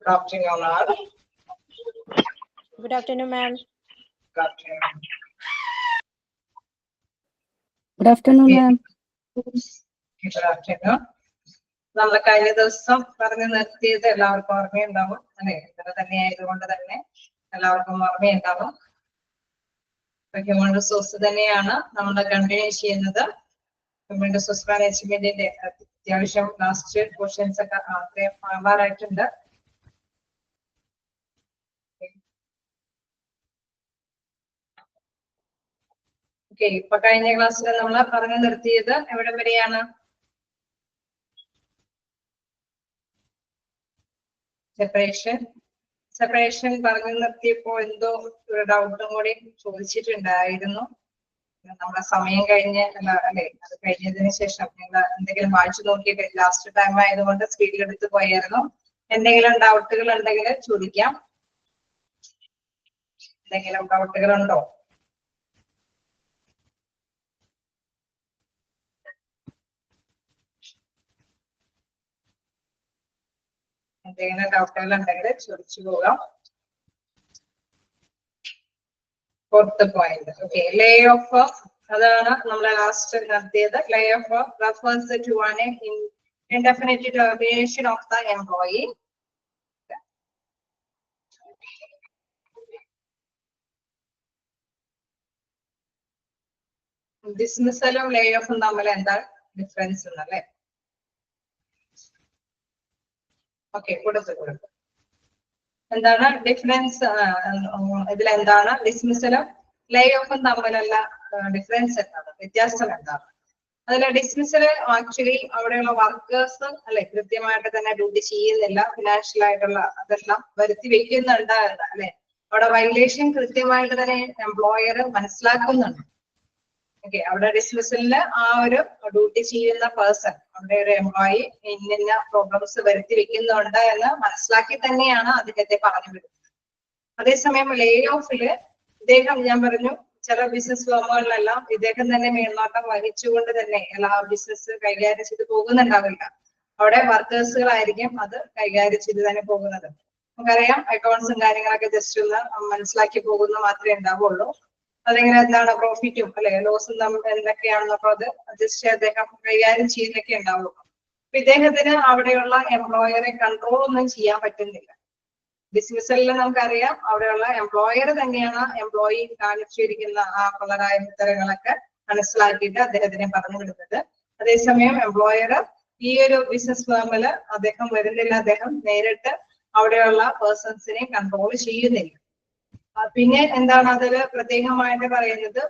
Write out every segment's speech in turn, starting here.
Good afternoon, all. Good afternoon, ma'am. Good afternoon. Good afternoon, ma'am. Good afternoon. നമ്മൾ കഴിഞ്ഞ ദിവസം പറഞ്ഞു നിർത്തിയത് എല്ലാവർക്കും ഓർമ്മയുണ്ടാവും അല്ലെ? ഇത്ര തന്നെ ആയതുകൊണ്ട് തന്നെ എല്ലാവർക്കും ഓർമ്മയുണ്ടാവും. ഹ്യൂമൻ റിസോഴ്സ് തന്നെയാണ് നമ്മൾ കണ്ടിന്യൂ ചെയ്യുന്നത്. ഹ്യൂമൻ റിസോഴ്സ് മാനേജ്മെന്റിന്റെ അത്യാവശ്യം ലാസ്റ്റ് ക്വസ്റ്റ്യൻസ് ഒക്കെ അത്രയും ആവാറായിട്ടുണ്ട്. ഓക്കെ, ഇപ്പൊ കഴിഞ്ഞ ക്ലാസ്സിൽ നമ്മൾ പറഞ്ഞു നിർത്തിയത് എവിടെ വരെയാണ്? സെപ്പറേഷൻ പറഞ്ഞു നിർത്തിയപ്പോ എന്തോ ഒരു ഡൗട്ടും കൂടി ചോദിച്ചിട്ടുണ്ടായിരുന്നു. നമ്മളെ സമയം കഴിഞ്ഞ് അല്ലെ, അത് കഴിഞ്ഞതിന് ശേഷം നിങ്ങൾ എന്തെങ്കിലും വായിച്ചു നോക്കിയിട്ട് ലാസ്റ്റ് ടൈം ആയതുകൊണ്ട് സ്പീഡിലെടുത്ത് പോയായിരുന്നു. എന്തെങ്കിലും ഡൗട്ടുകൾ ഉണ്ടെങ്കിൽ ചോദിക്കാം. എന്തെങ്കിലും ഡൗട്ടുകൾ ഉണ്ടോ? എന്തെങ്കിലും ഡൗട്ടുകൾ ഉണ്ടെങ്കിൽ ചോദിച്ചു പോകാം. Fourth point, okay, lay off, അതാണ് നമ്മളെ ലാസ്റ്റ് നടത്തിയത്. Lay off refers to an indefinite termination of the employee. ഡിസ്മിസലും ലേ ഓഫും തമ്മിൽ എന്താ ഡിഫറൻസ് എന്നല്ലേ? ഓക്കെ, കൊടുത്തു. എന്താണ് ഡിഫറൻസ്? ഇതിലെന്താണ് ഡിസ്മിസലും ലേ ഓഫും തമ്മിലുള്ള ഡിഫറൻസ് എന്താണ്, വ്യത്യാസം എന്താണ്? അതിലെ ഡിസ്മിസല് ആക്ച്വലി അവിടെയുള്ള വർക്കേഴ്സ് അല്ലെ കൃത്യമായിട്ട് തന്നെ ഡ്യൂട്ടി ചെയ്യുന്നില്ല, ഫിനാൻഷ്യൽ ആയിട്ടുള്ള അതെല്ലാം വരുത്തി വെക്കുന്നുണ്ട് എന്ന് അല്ലെ, അവിടെ വയലേഷൻ കൃത്യമായിട്ട് തന്നെ എംപ്ലോയർ മനസ്സിലാക്കുന്നുണ്ട്. ഓക്കെ, അവിടെ ഡിസ്മിസലില് ആ ഒരു ഡ്യൂട്ടി ചെയ്യുന്ന പേഴ്സൺ, അവിടെ ഒരു എംപ്ലോയി ഇന്ന പ്രോബ്ലംസ് വരുത്തി വെക്കുന്നുണ്ട് എന്ന് മനസ്സിലാക്കി തന്നെയാണ് അദ്ദേഹത്തെ പറഞ്ഞു വിടുന്നത്. അതേസമയം ലേ ഓഫില് ഇദ്ദേഹം, ഞാൻ പറഞ്ഞു, ചില ബിസിനസ് ഫേമുകളിലെല്ലാം ഇദ്ദേഹം തന്നെ മേൽനോട്ടം വഹിച്ചുകൊണ്ട് തന്നെ എല്ലാ ബിസിനസ് കൈകാര്യം ചെയ്ത് പോകുന്നുണ്ടാവില്ല. അവിടെ വർക്കേഴ്സുകളായിരിക്കും അത് കൈകാര്യം ചെയ്ത് തന്നെ പോകുന്നത്. നമുക്കറിയാം, അക്കൗണ്ട്സും കാര്യങ്ങളൊക്കെ ജസ്റ്റ് ഒന്ന് മനസ്സിലാക്കി പോകുന്ന മാത്രമേ ഉണ്ടാവുള്ളൂ. അല്ലെങ്കിൽ എന്താണ് പ്രോഫിറ്റും അല്ലെ ലോസും തമ്മിൽ എന്തൊക്കെയാണെന്നപ്പോ അത് ജസ്റ്റ് അദ്ദേഹം കൈകാര്യം ചെയ്യുന്നൊക്കെ ഉണ്ടാവുള്ളൂ. അപ്പൊ ഇദ്ദേഹത്തിന് അവിടെയുള്ള എംപ്ലോയറെ കൺട്രോൾ ഒന്നും ചെയ്യാൻ പറ്റുന്നില്ല. ഡിസ്മിസലിൽ നമുക്കറിയാം അവിടെയുള്ള എംപ്ലോയർ തന്നെയാണ് എംപ്ലോയി കാണിച്ചിരിക്കുന്ന ആ പലരായ ഉത്തരങ്ങളൊക്കെ മനസ്സിലാക്കിയിട്ട് അദ്ദേഹത്തിനെ പറഞ്ഞു വിടുന്നത്. അതേസമയം എംപ്ലോയർ ഈ ഒരു ബിസിനസ് ഫേമില് അദ്ദേഹം വരുന്നില്ല, അദ്ദേഹം നേരിട്ട് അവിടെയുള്ള പേഴ്സൺസിനെ കൺട്രോൾ ചെയ്യുന്നില്ല. പിന്നെ എന്താണ് അതില് പ്രത്യേകമായിട്ട് പറയുന്നത്,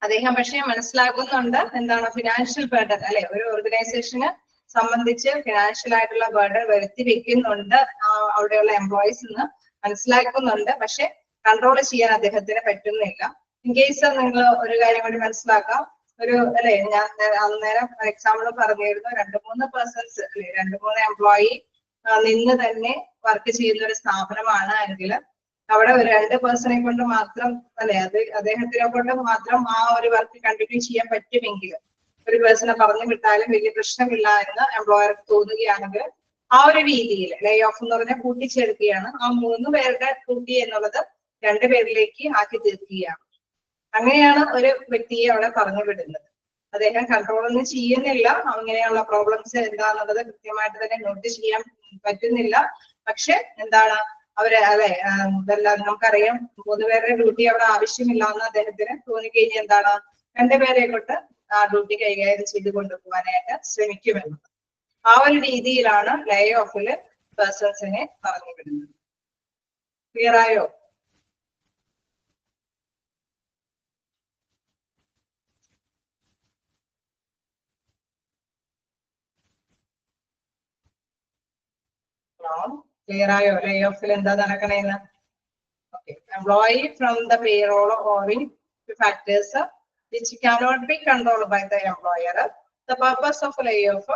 അദ്ദേഹം പക്ഷെ മനസ്സിലാക്കുന്നുണ്ട് എന്താണ് ഫിനാൻഷ്യൽ ബർഡൻ അല്ലെ, ഒരു ഓർഗനൈസേഷന് സംബന്ധിച്ച് ഫിനാൻഷ്യൽ ആയിട്ടുള്ള ബർഡൻ വരുത്തി വെക്കുന്നുണ്ട് അവിടെയുള്ള എംപ്ലോയീസ് എന്ന് മനസ്സിലാക്കുന്നുണ്ട്. പക്ഷെ കൺട്രോൾ ചെയ്യാൻ അദ്ദേഹത്തിന് പറ്റുന്നില്ല. ഇൻ കേസ് നിങ്ങൾ ഒരു കാര്യം കൂടി മനസ്സിലാക്കാം, ഒരു അല്ലെ, ഞാൻ അന്നേരം എക്സാമ്പിൾ പറഞ്ഞിരുന്നു, 2-3 പേഴ്സൺസ് അല്ലെ, 2-3 എംപ്ലോയി നിന്ന് തന്നെ വർക്ക് ചെയ്യുന്ന ഒരു സ്ഥാപനമാണ് എങ്കിൽ അവിടെ ഒരു 2 പേഴ്സണെ കൊണ്ട് മാത്രം അല്ലെ, അത് അദ്ദേഹത്തിനെ കൊണ്ട് മാത്രം ആ ഒരു വർക്ക് കണ്ടിന്യൂ ചെയ്യാൻ പറ്റുമെങ്കിൽ, ഒരു പേഴ്സണെ പറഞ്ഞു വിട്ടാലും വലിയ പ്രശ്നമില്ല എന്ന് എംപ്ലോയർക്ക് തോന്നുകയാണെങ്കിൽ ആ ഒരു രീതിയിൽ ലേ ഓഫ് എന്ന് പറഞ്ഞാൽ കൂട്ടിച്ചേർക്കുകയാണ്. ആ 3 പേരുടെ ഡ്യൂട്ടി എന്നുള്ളത് 2 പേരിലേക്ക് ആക്കി തീർക്കുകയാണ്. അങ്ങനെയാണ് ഒരു വ്യക്തിയെ അവിടെ പറഞ്ഞു വിടുന്നത്. അദ്ദേഹം കൺട്രോൾ ഒന്നും ചെയ്യുന്നില്ല, അങ്ങനെയുള്ള പ്രോബ്ലംസ് എന്താണെന്നുള്ളത് കൃത്യമായിട്ട് തന്നെ നോട്ട് ചെയ്യാൻ പറ്റുന്നില്ല. പക്ഷെ എന്താണ് അവര് അല്ലെ, ഇതെല്ലാം നമുക്കറിയാം, 3 പേരുടെ ഡ്യൂട്ടി അവിടെ ആവശ്യമില്ല എന്ന് അദ്ദേഹത്തിന് തോന്നിക്കഴിഞ്ഞാൽ എന്താണ് 2 പേരെ കൊണ്ട് ആ ഡ്യൂട്ടി കൈകാര്യം ചെയ്ത് കൊണ്ടുപോകാനായിട്ട് ശ്രമിക്കുമെന്ന്. ആ ഒരു രീതിയിലാണ് ലേ ഓഫില് പേഴ്സൺസിനെ പറഞ്ഞു വിടുന്നത്. ക്ലിയർ ആയോ? ക്ലിയർ ആയോ ലേ ഓഫിൽ എന്താ നടക്കണേന്ന്? Okay, employee from the payroll owing to factors which cannot be controlled by the employer. The purpose of layoff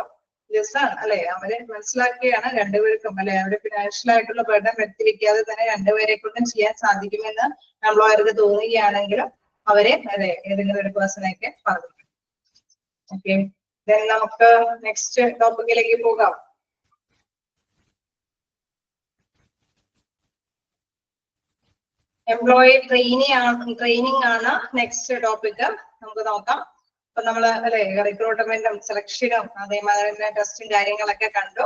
is അല്ലെ, അവര് മനസ്സിലാക്കുകയാണ് 2 പേർക്കും അല്ലെ, അവര് ഫിനാൻഷ്യൽ ആയിട്ടുള്ള ബർഡൻ വ്യക്തിവെക്കാതെ തന്നെ 2 പേരെ കൊണ്ടും ചെയ്യാൻ സാധിക്കുമെന്ന് എംപ്ലോയർക്ക് തോന്നുകയാണെങ്കിൽ അവരെ അല്ലെ ഏതെങ്കിലും ഒരു പേഴ്സണൊക്കെ പറഞ്ഞു. ഓക്കെ, നമുക്ക് നെക്സ്റ്റ് ടോപ്പിക്കിലേക്ക് പോകാം. എംപ്ലോയി ട്രെയിനിങ് ആണ് നെക്സ്റ്റ് ടോപ്പിക്. നമുക്ക് നോക്കാം. അപ്പൊ നമ്മള് അല്ലെ റിക്രൂട്ട്മെന്റും സെലക്ഷനും അതേമാതിരി തന്നെ ടെസ്റ്റും കാര്യങ്ങളൊക്കെ കണ്ടു.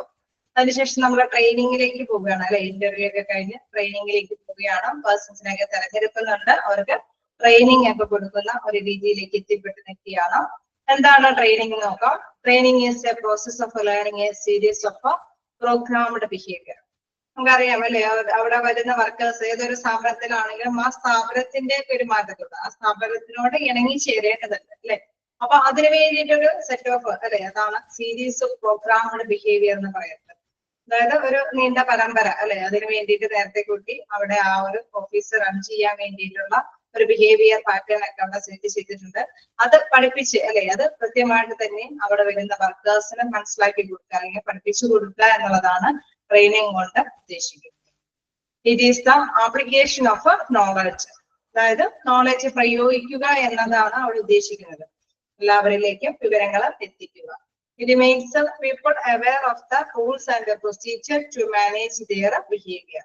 അതിനുശേഷം നമ്മൾ ട്രെയിനിങ്ങിലേക്ക് പോവുകയാണ് അല്ലെ. ഇന്റർവ്യൂ ഒക്കെ കഴിഞ്ഞ് ട്രെയിനിങ്ങിലേക്ക് പോവുകയാണ്. പേഴ്സൺസിനെയൊക്കെ തെരഞ്ഞെടുക്കുന്നുണ്ട്. അവർക്ക് ട്രെയിനിങ് ഒക്കെ കൊടുക്കുന്ന ഒരു രീതിയിലേക്ക് എത്തിപ്പെട്ട് നിൽക്കുകയാണ്. എന്താണ് ട്രെയിനിങ് നോക്കാം. Training is A process of learning A series of programmed behaviour. നമുക്കറിയാം അല്ലെ, അവിടെ വരുന്ന വർക്കേഴ്സ് ഏതൊരു സ്ഥാപനത്തിലാണെങ്കിലും ആ സ്ഥാപനത്തിന്റെ പെരുമാറ്റത്തോട് ആ സ്ഥാപനത്തിനോട് ഇണങ്ങി ചേരേണ്ടതുണ്ട് അല്ലെ. അപ്പൊ അതിനു വേണ്ടിയിട്ടൊരു സെറ്റ് ഓഫ് അല്ലെ, അതാണ് സീരീസ് ഓഫ് പ്രോഗ്രാംഡ് ബിഹേവിയർ എന്ന് പറയുന്നത്. അതായത് ഒരു നീണ്ട പരമ്പര അല്ലെ, അതിനു വേണ്ടിയിട്ട് നേരത്തെ കൂട്ടി അവിടെ ആ ഒരു ഓഫീസ് റൺ ചെയ്യാൻ വേണ്ടിയിട്ടുള്ള ഒരു ബിഹേവിയർ പാറ്റേൺ ഒക്കെ അവിടെ സെറ്റ് ചെയ്തിട്ടുണ്ട്. അത് പഠിപ്പിച്ച് അല്ലെ, അത് കൃത്യമായിട്ട് തന്നെ അവിടെ വരുന്ന വർക്കേഴ്സിനെ മനസ്സിലാക്കി കൊടുക്കുക അല്ലെങ്കിൽ പഠിപ്പിച്ചു കൊടുക്കുക എന്നുള്ളതാണ് ട്രെയിനിങ് കൊണ്ട് ഉദ്ദേശിക്കുന്നത്. It is the application of knowledge. അതായത് നോളജ് പ്രയോഗിക്കുക എന്നതാണ് അവിടെ ഉദ്ദേശിക്കുന്നത്. എല്ലാവരിലേക്കും വിവരങ്ങൾ എത്തിക്കുക. It makes the people aware of the rules and the procedure to manage their behavior.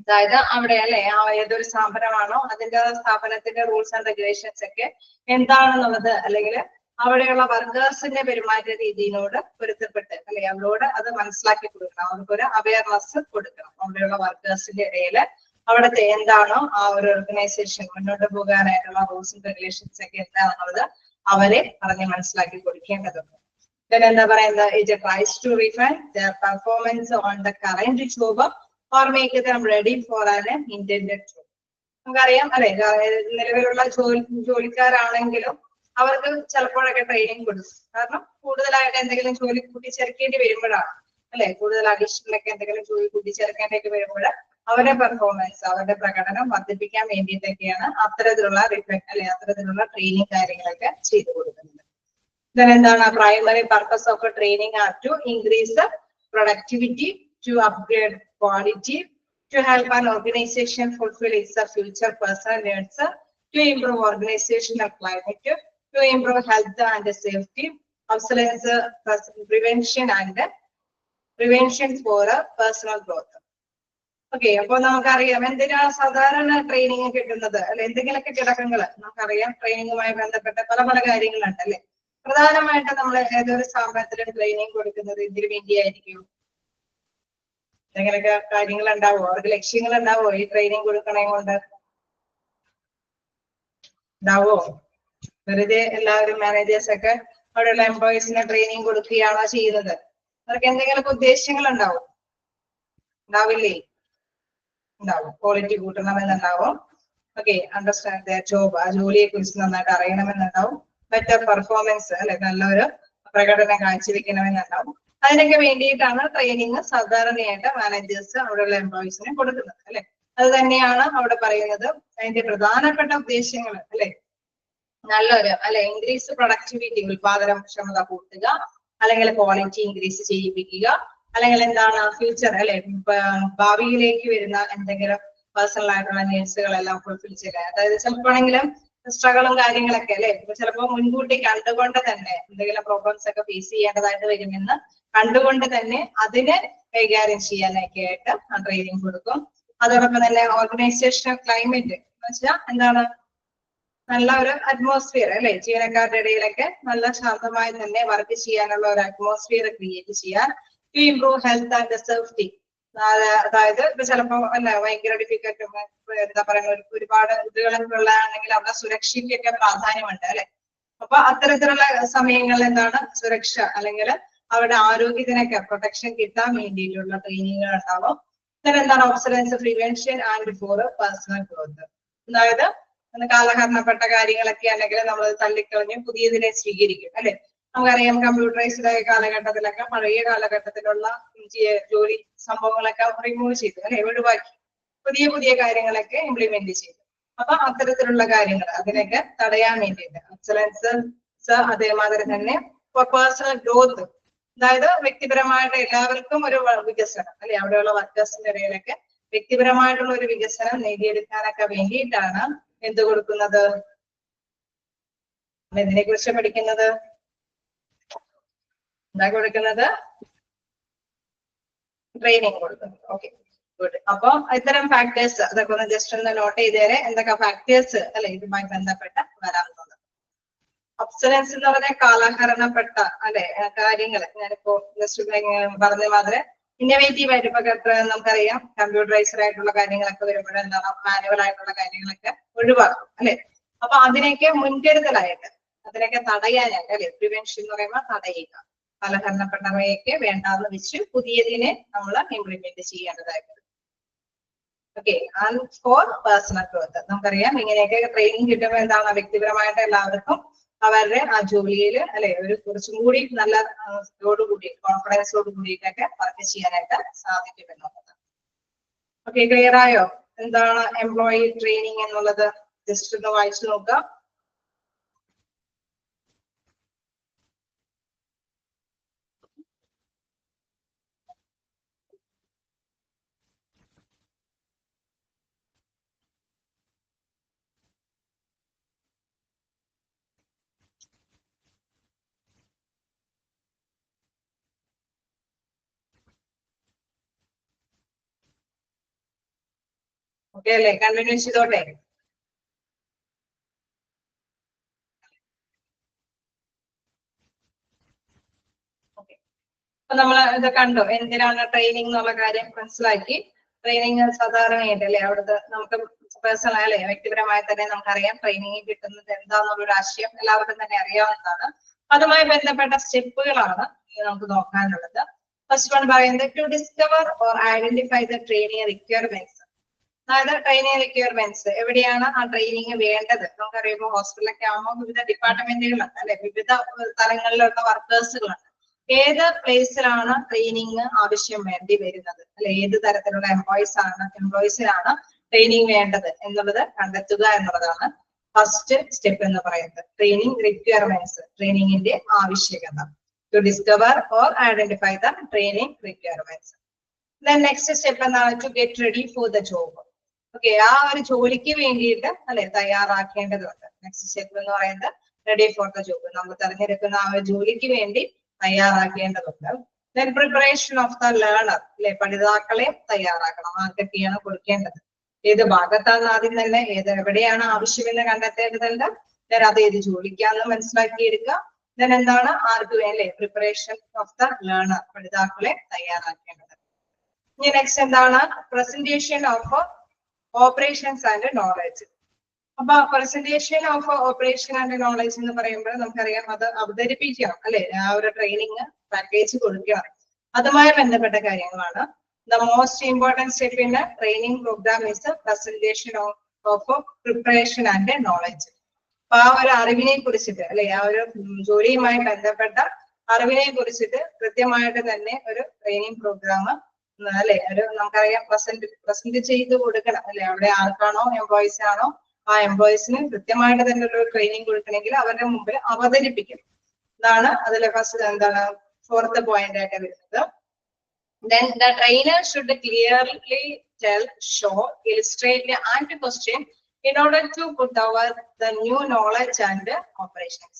അതായത് അവിടെ അല്ലെ ഏതൊരു സ്ഥാപനമാണോ അതിന്റെ സ്ഥാപനത്തിന്റെ റൂൾസ് ആൻഡ് റെഗുലേഷൻസ് ഒക്കെ എന്താണെന്നുള്ളത് അല്ലെങ്കിൽ അവിടെയുള്ള വർക്കേഴ്സിന്റെ പെരുമാറ്റ രീതിയോട് പൊരുത്തപ്പെട്ട് അല്ലെ അവരോട് അത് മനസ്സിലാക്കി കൊടുക്കണം. അവർക്കൊരു അവയർനെസ് കൊടുക്കണം. അവിടെയുള്ള വർക്കേഴ്സിന്റെ ഇടയിൽ അവിടുത്തെ എന്താണോ ആ ഒരു ഓർഗനൈസേഷൻ മുന്നോട്ട് പോകാനായിട്ടുള്ള റൂൾസ് ആൻഡ് റെഗുലേഷൻസ് ഒക്കെ എന്താണെന്നുള്ളത് അവരെ പറഞ്ഞ് മനസ്സിലാക്കി കൊടുക്കേണ്ടതുണ്ട്. Then എന്താ പറയുന്നത്, it tries to refine their performance on the current job or make them ready for an intended job. നമുക്കറിയാം അല്ലെ, നിലവിലുള്ള ജോലിക്കാരാണെങ്കിലും അവർക്ക് ചിലപ്പോഴൊക്കെ ട്രെയിനിങ് കൊടുക്കും. കാരണം കൂടുതലായിട്ട് എന്തെങ്കിലും ജോലി കൂട്ടിച്ചേർക്കേണ്ടി വരുമ്പോഴാണ് അല്ലെ, കൂടുതൽ അഡീഷണൽ ഒക്കെ എന്തെങ്കിലും ജോലി കൂട്ടിച്ചേർക്കേണ്ടി വരുമ്പോൾ അവരുടെ പെർഫോമൻസ് അവരുടെ പ്രകടനം വർദ്ധിപ്പിക്കാൻ വേണ്ടിയിട്ടൊക്കെയാണ് അത്തരത്തിലുള്ള റിഫ്ലക്ട് അല്ലെ അത്തരത്തിലുള്ള ട്രെയിനിങ് കാര്യങ്ങളൊക്കെ ചെയ്തു കൊടുക്കുന്നത്. എന്താണ് primary purpose of a training are to increase the productivity, to upgrade quality, to help an organization fulfill its future personal needs, to improve organizational climate, to improve health and safety, excellence, prevention for personal growth. Okay, അപ്പൊ നമുക്കറിയാം എന്തിനാണ് സാധാരണ training കിട്ടുന്നത് അല്ലെ, എന്തെങ്കിലുമൊക്കെ ഘടകങ്ങൾ നമുക്കറിയാം. ട്രെയിനിങ്ങുമായി ബന്ധപ്പെട്ട പല പല കാര്യങ്ങളുണ്ട് അല്ലെ. പ്രധാനമായിട്ട് നമ്മൾ ഏതൊരു സ്ഥാപനത്തിലും ട്രെയിനിങ് കൊടുക്കുന്നത് ഇതിനു വേണ്ടിയായിരിക്കും. എന്തെങ്കിലുമൊക്കെ കാര്യങ്ങൾ ഉണ്ടാവോ, അവർക്ക് ലക്ഷ്യങ്ങൾ ഉണ്ടാവോ ഈ ട്രെയിനിങ് കൊടുക്കണേ കൊണ്ട്? ഉണ്ടാവോ? വെറുതെ എല്ലാവരും മാനേജേഴ്സ് ഒക്കെ അവിടെയുള്ള എംപ്ലോയീസിന് ട്രെയിനിങ് കൊടുക്കുകയാണോ ചെയ്യുന്നത്? അവർക്ക് എന്തെങ്കിലുമൊക്കെ ഉദ്ദേശങ്ങൾ ഉണ്ടാവും? ഉണ്ടാവില്ലേ? ഉണ്ടാവും. ക്വാളിറ്റി കൂട്ടണമെന്നുണ്ടാവും. ഓക്കെ, അണ്ടർസ്റ്റാൻഡ് ദ ജോബ്, ആ ജോലിയെ കുറിച്ച് നന്നായിട്ട് അറിയണമെന്നുണ്ടാവും. ബെറ്റർ പെർഫോമൻസ് അല്ലെ, നല്ലൊരു പ്രകടനം കാഴ്ചവെക്കണമെന്നുണ്ടാവും. അതിനൊക്കെ വേണ്ടിയിട്ടാണ് ട്രെയിനിങ് സാധാരണയായിട്ട് മാനേജേഴ്സ് അവിടെയുള്ള എംപ്ലോയീസിന് കൊടുക്കുന്നത് അല്ലെ. അത് തന്നെയാണ് അവിടെ പറയുന്നത്. അതിന്റെ പ്രധാനപ്പെട്ട ഉദ്ദേശങ്ങൾ അല്ലെ, നല്ലൊരു അല്ലെ ഇൻക്രീസ് പ്രൊഡക്ടിവിറ്റി, ഉൽപാദനക്ഷമത കൂട്ടുക, അല്ലെങ്കിൽ ക്വാളിറ്റി ഇൻക്രീസ് ചെയ്യിപ്പിക്കുക, അല്ലെങ്കിൽ എന്താണ് ഫ്യൂച്ചർ അല്ലെ ഭാവിയിലേക്ക് വരുന്ന എന്തെങ്കിലും പേഴ്സണൽ ആയിട്ടുള്ള നീഡ്സുകളെല്ലാം ഫുൾഫിൽ ചെയ്യുക. അതായത് ചിലപ്പോഴെങ്കിലും സ്ട്രഗിളും കാര്യങ്ങളൊക്കെ അല്ലെ, ചിലപ്പോൾ മുൻകൂട്ടി കണ്ടുകൊണ്ട് തന്നെ എന്തെങ്കിലും പ്രോബ്ലംസ് ഒക്കെ ഫേസ് ചെയ്യേണ്ടതായിട്ട് വരുമെന്ന് കണ്ടുകൊണ്ട് തന്നെ അതിനെ കൈകാര്യം ചെയ്യാനൊക്കെ ആയിട്ട് ട്രെയിനിങ് കൊടുക്കും. അതോടൊപ്പം തന്നെ ഓർഗനൈസേഷണൽ ക്ലൈമറ്റ് എന്ന് വെച്ചാൽ എന്താണ്, നല്ല ഒരു അറ്റ്മോസ്ഫിയർ അല്ലെ, ജീവനക്കാരുടെ ഇടയിലൊക്കെ നല്ല ശാന്തമായി തന്നെ വർക്ക് ചെയ്യാനുള്ള ഒരു അറ്റ്മോസ്ഫിയർ ക്രിയേറ്റ് ചെയ്യാൻ. To improve health and safety, അതായത് ഇപ്പൊ ചിലപ്പോ അല്ല ഭയങ്കര ഡിഫിക്കൽട്ടും എന്താ പറയുക ഒരുപാട് ഇതുകളൊക്കെ ഉള്ളതാണെങ്കിൽ അവിടെ സുരക്ഷയ്ക്കൊക്കെ പ്രാധാന്യമുണ്ട് അല്ലെ. അപ്പൊ അത്തരത്തിലുള്ള സമയങ്ങളിൽ എന്താണ് സുരക്ഷ അല്ലെങ്കിൽ അവരുടെ ആരോഗ്യത്തിനൊക്കെ പ്രൊട്ടക്ഷൻ കിട്ടാൻ വേണ്ടിയിട്ടുള്ള ട്രെയിനിങ്ങുകൾ ഉണ്ടാവും. എന്താണ് observance, prevention and for personal growth. അതായത് കാലഹരണപ്പെട്ട കാര്യങ്ങളൊക്കെ അല്ലെങ്കിൽ നമ്മൾ തള്ളിക്കളഞ്ഞ് പുതിയതിനെ സ്വീകരിക്കും അല്ലെ. നമുക്കറിയാം കമ്പ്യൂട്ടറൈസ്ഡ് ആയ കാലഘട്ടത്തിലൊക്കെ പഴയ കാലഘട്ടത്തിലുള്ള ജോലി സംഭവങ്ങളൊക്കെ റിമൂവ് ചെയ്തു അല്ലെ, ഒഴിവാക്കി പുതിയ പുതിയ കാര്യങ്ങളൊക്കെ ഇംപ്ലിമെന്റ് ചെയ്തു. അപ്പൊ അത്തരത്തിലുള്ള കാര്യങ്ങൾ അതിനൊക്കെ തടയാൻ വേണ്ടിയിട്ട് എക്സലൻസ്, അതേമാതിരി തന്നെ പേഴ്സണൽ ഗ്രോത്ത്, അതായത് വ്യക്തിപരമായിട്ട് എല്ലാവർക്കും ഒരു വികസനം അല്ലെ, അവിടെയുള്ള വർക്കേഴ്സിന്റെ ഇടയിലൊക്കെ വ്യക്തിപരമായിട്ടുള്ള ഒരു വികസനം നേടിയെടുക്കാനൊക്കെ വേണ്ടിയിട്ടാണ് എന്ത് കൊടുക്കുന്നത്, എന്തിനെ കുറിച്ച് പഠിക്കുന്നത്, എന്താ കൊടുക്കുന്നത്, ട്രെയിനിങ് കൊടുക്കുന്നത്. Okay, good. അപ്പൊ ഇത്തരം ഫാക്ടേഴ്സ് അതൊക്കെ ഒന്ന് ജസ്റ്റ് ഒന്ന് നോട്ട് ചെയ്തേരെ, എന്തൊക്കെ ഫാക്ടേഴ്സ് അല്ലെ ഇതുമായി ബന്ധപ്പെട്ട് വരാറുള്ളത്. ഒബ്സലൻസ് എന്ന് പറഞ്ഞാൽ കാലഹരണപ്പെട്ട അല്ലെ കാര്യങ്ങൾ. ഞാനിപ്പോ ജസ്റ്റ് പറഞ്ഞ മാതിരി ഇന്നോവേറ്റീവ് ആയിട്ട് ഇപ്പൊ നമുക്കറിയാം കമ്പ്യൂട്ടറൈസ്ഡ് ആയിട്ടുള്ള കാര്യങ്ങളൊക്കെ വരുമ്പോൾ എന്താണ് മാനുവൽ ആയിട്ടുള്ള കാര്യങ്ങളൊക്കെ ഒഴിവാക്കും അല്ലെ. അപ്പൊ അതിനൊക്കെ മുൻകരുതലായിട്ട് അതിനൊക്കെ തടയാനായിട്ട് അല്ലെ പ്രിവെൻഷൻ എന്ന് പറയുമ്പോൾ തടയുക. കാലഹരണപ്പെട്ടവയൊക്കെ വേണ്ടാന്ന് വെച്ച് പുതിയതിനെ നമ്മൾ ഇംപ്ലിമെന്റ് ചെയ്യേണ്ടതായിട്ട്. Okay. And for personal growth നമുക്കറിയാം ഇങ്ങനെയൊക്കെ ട്രെയിനിങ് കിട്ടുമ്പോൾ എന്താണ് വ്യക്തിപരമായിട്ട് എല്ലാവർക്കും അവരുടെ ആ ജോലിയിൽ അല്ലെ ഒരു കുറച്ചും കൂടി നല്ല കൂടി കോൺഫിഡൻസോട് കൂടിയിട്ടൊക്കെ വർക്ക് ചെയ്യാനായിട്ട് സാധിക്കും എന്നുള്ളത്. ഓക്കെ, ക്ലിയർ ആയോ? എന്താണ് എംപ്ലോയി ട്രെയിനിങ് എന്നുള്ളത്? ജസ്റ്റ് ഒന്ന് വായിച്ചു നോക്കാം. ഓക്കെ അല്ലേ? കണ്ടിന്യൂ ചെയ്തോട്ടെ. ഓക്കെ, അപ്പൊ നമ്മൾ ഇത് കണ്ടു എന്തിനാണ് ട്രെയിനിങ് എന്നുള്ള കാര്യം മനസ്സിലാക്കി. ട്രെയിനിങ് സാധാരണയായിട്ട് അല്ലെ അവിടുത്തെ നമുക്ക് പേഴ്സണൽ അല്ലെ വ്യക്തിപരമായി തന്നെ നമുക്കറിയാം ട്രെയിനിങ് കിട്ടുന്നത് എന്താണെന്നുള്ളൊരു ആശയം എല്ലാവർക്കും തന്നെ അറിയാവുന്നതാണ്. അതുമായി ബന്ധപ്പെട്ട സ്റ്റെപ്പുകളാണ് നമുക്ക് നോക്കാനുള്ളത്. ഫസ്റ്റ് വൺ പറയുന്നത് to discover or identify the training requirements. അതായത് ട്രെയിനിങ് റിക്വയർമെന്റ്സ് എവിടെയാണ് ആ ട്രെയിനിങ് വേണ്ടത്. നമുക്കറിയുമ്പോൾ ഹോസ്പിറ്റലൊക്കെ ആകുമ്പോൾ വിവിധ ഡിപ്പാർട്ട്മെന്റുകളുണ്ട് അല്ലെ, വിവിധ തലങ്ങളിലുള്ള വർക്കേഴ്സുകളുണ്ട്. ഏത് പ്ലേസിലാണ് ട്രെയിനിങ് ആവശ്യം വേണ്ടി വരുന്നത് അല്ലെ, ഏത് തരത്തിലുള്ള എംപ്ലോയീസിനാണ് ട്രെയിനിങ് വേണ്ടത് എന്നുള്ളത് കണ്ടെത്തുക എന്നുള്ളതാണ് ഫസ്റ്റ് സ്റ്റെപ്പ് എന്ന് പറയുന്നത്. ട്രെയിനിങ് റിക്വയർമെന്റ്സ്, ട്രെയിനിങ്ങിന്റെ ആവശ്യകത. To discover or identify the training requirements. Then next step എന്താണ്? To get ready for the job. Okay, ആ ഒരു ജോലിക്ക് വേണ്ടിയിട്ട് അല്ലെ തയ്യാറാക്കേണ്ടതുണ്ട്. നെക്സ്റ്റ് സ്റ്റെപ്പ് എന്ന് പറയുന്നത് റെഡി ഫോർ ദ ജോബ്, നമ്മൾ തെരഞ്ഞെടുക്കുന്ന ആ ഒരു ജോലിക്ക് വേണ്ടി തയ്യാറാക്കേണ്ടതുണ്ട്. Then preparation of the learner അല്ലെ, പഠിതാക്കളെ തയ്യാറാക്കണം. ആർക്കൊക്കെയാണ് കൊടുക്കേണ്ടത്, ഏത് ഭാഗത്താണ് ആദ്യം തന്നെ എവിടെയാണ് ആവശ്യമെന്ന് കണ്ടെത്തേണ്ടതുണ്ട്. ദെൻ അത് ഏത് ജോലിക്കാന്ന് മനസ്സിലാക്കിയെടുക്കുക. ദെൻ എന്താണ് ആർക്ക് വേണ്ടി പ്രിപ്പറേഷൻ ഓഫ് ദ ലേണർ, പഠിതാക്കളെ തയ്യാറാക്കേണ്ടത്. ഇനി നെക്സ്റ്റ് എന്താണ്? Presentation of operations and knowledge. അപ്പൊ presentation of operation and knowledge എന്ന് പറയുമ്പോൾ നമുക്കറിയാം അത് അവതരിപ്പിക്കണം അല്ലെ, ആ ഒരു ട്രെയിനിങ് പാക്കേജ് കൊടുക്കണം. അതുമായി ബന്ധപ്പെട്ട കാര്യങ്ങളാണ്. The most important step in training programme is presentation of preparation and knowledge. അപ്പൊ ആ ഒരു അറിവിനെ കുറിച്ചിട്ട് അല്ലെ, ആ ഒരു ജോലിയുമായി ബന്ധപ്പെട്ട അറിവിനെ കുറിച്ചിട്ട് കൃത്യമായിട്ട് തന്നെ ഒരു ട്രെയിനിങ് പ്രോഗ്രാം അല്ലെ ഒരു നമുക്കറിയാം പ്രസന്റ് ചെയ്ത് കൊടുക്കണം അല്ലെ. അവിടെ ആർക്കാണോ എംപ്ലോയീസ് ആണോ ആ എംപ്ലോയീസിന് കൃത്യമായിട്ട് തന്നെ ഒരു ട്രെയിനിങ് കൊടുക്കണമെങ്കിൽ അവരുടെ മുമ്പിൽ അവതരിപ്പിക്കണം. ഇതാണ് അതിലെ ഫസ്റ്റ് എന്താണ് ഫോർത്ത് പോയിന്റ് ആയിട്ട് വരുന്നത്. Then the trainer should clearly tell, show, illustrate and question in order to put over the new knowledge and operations.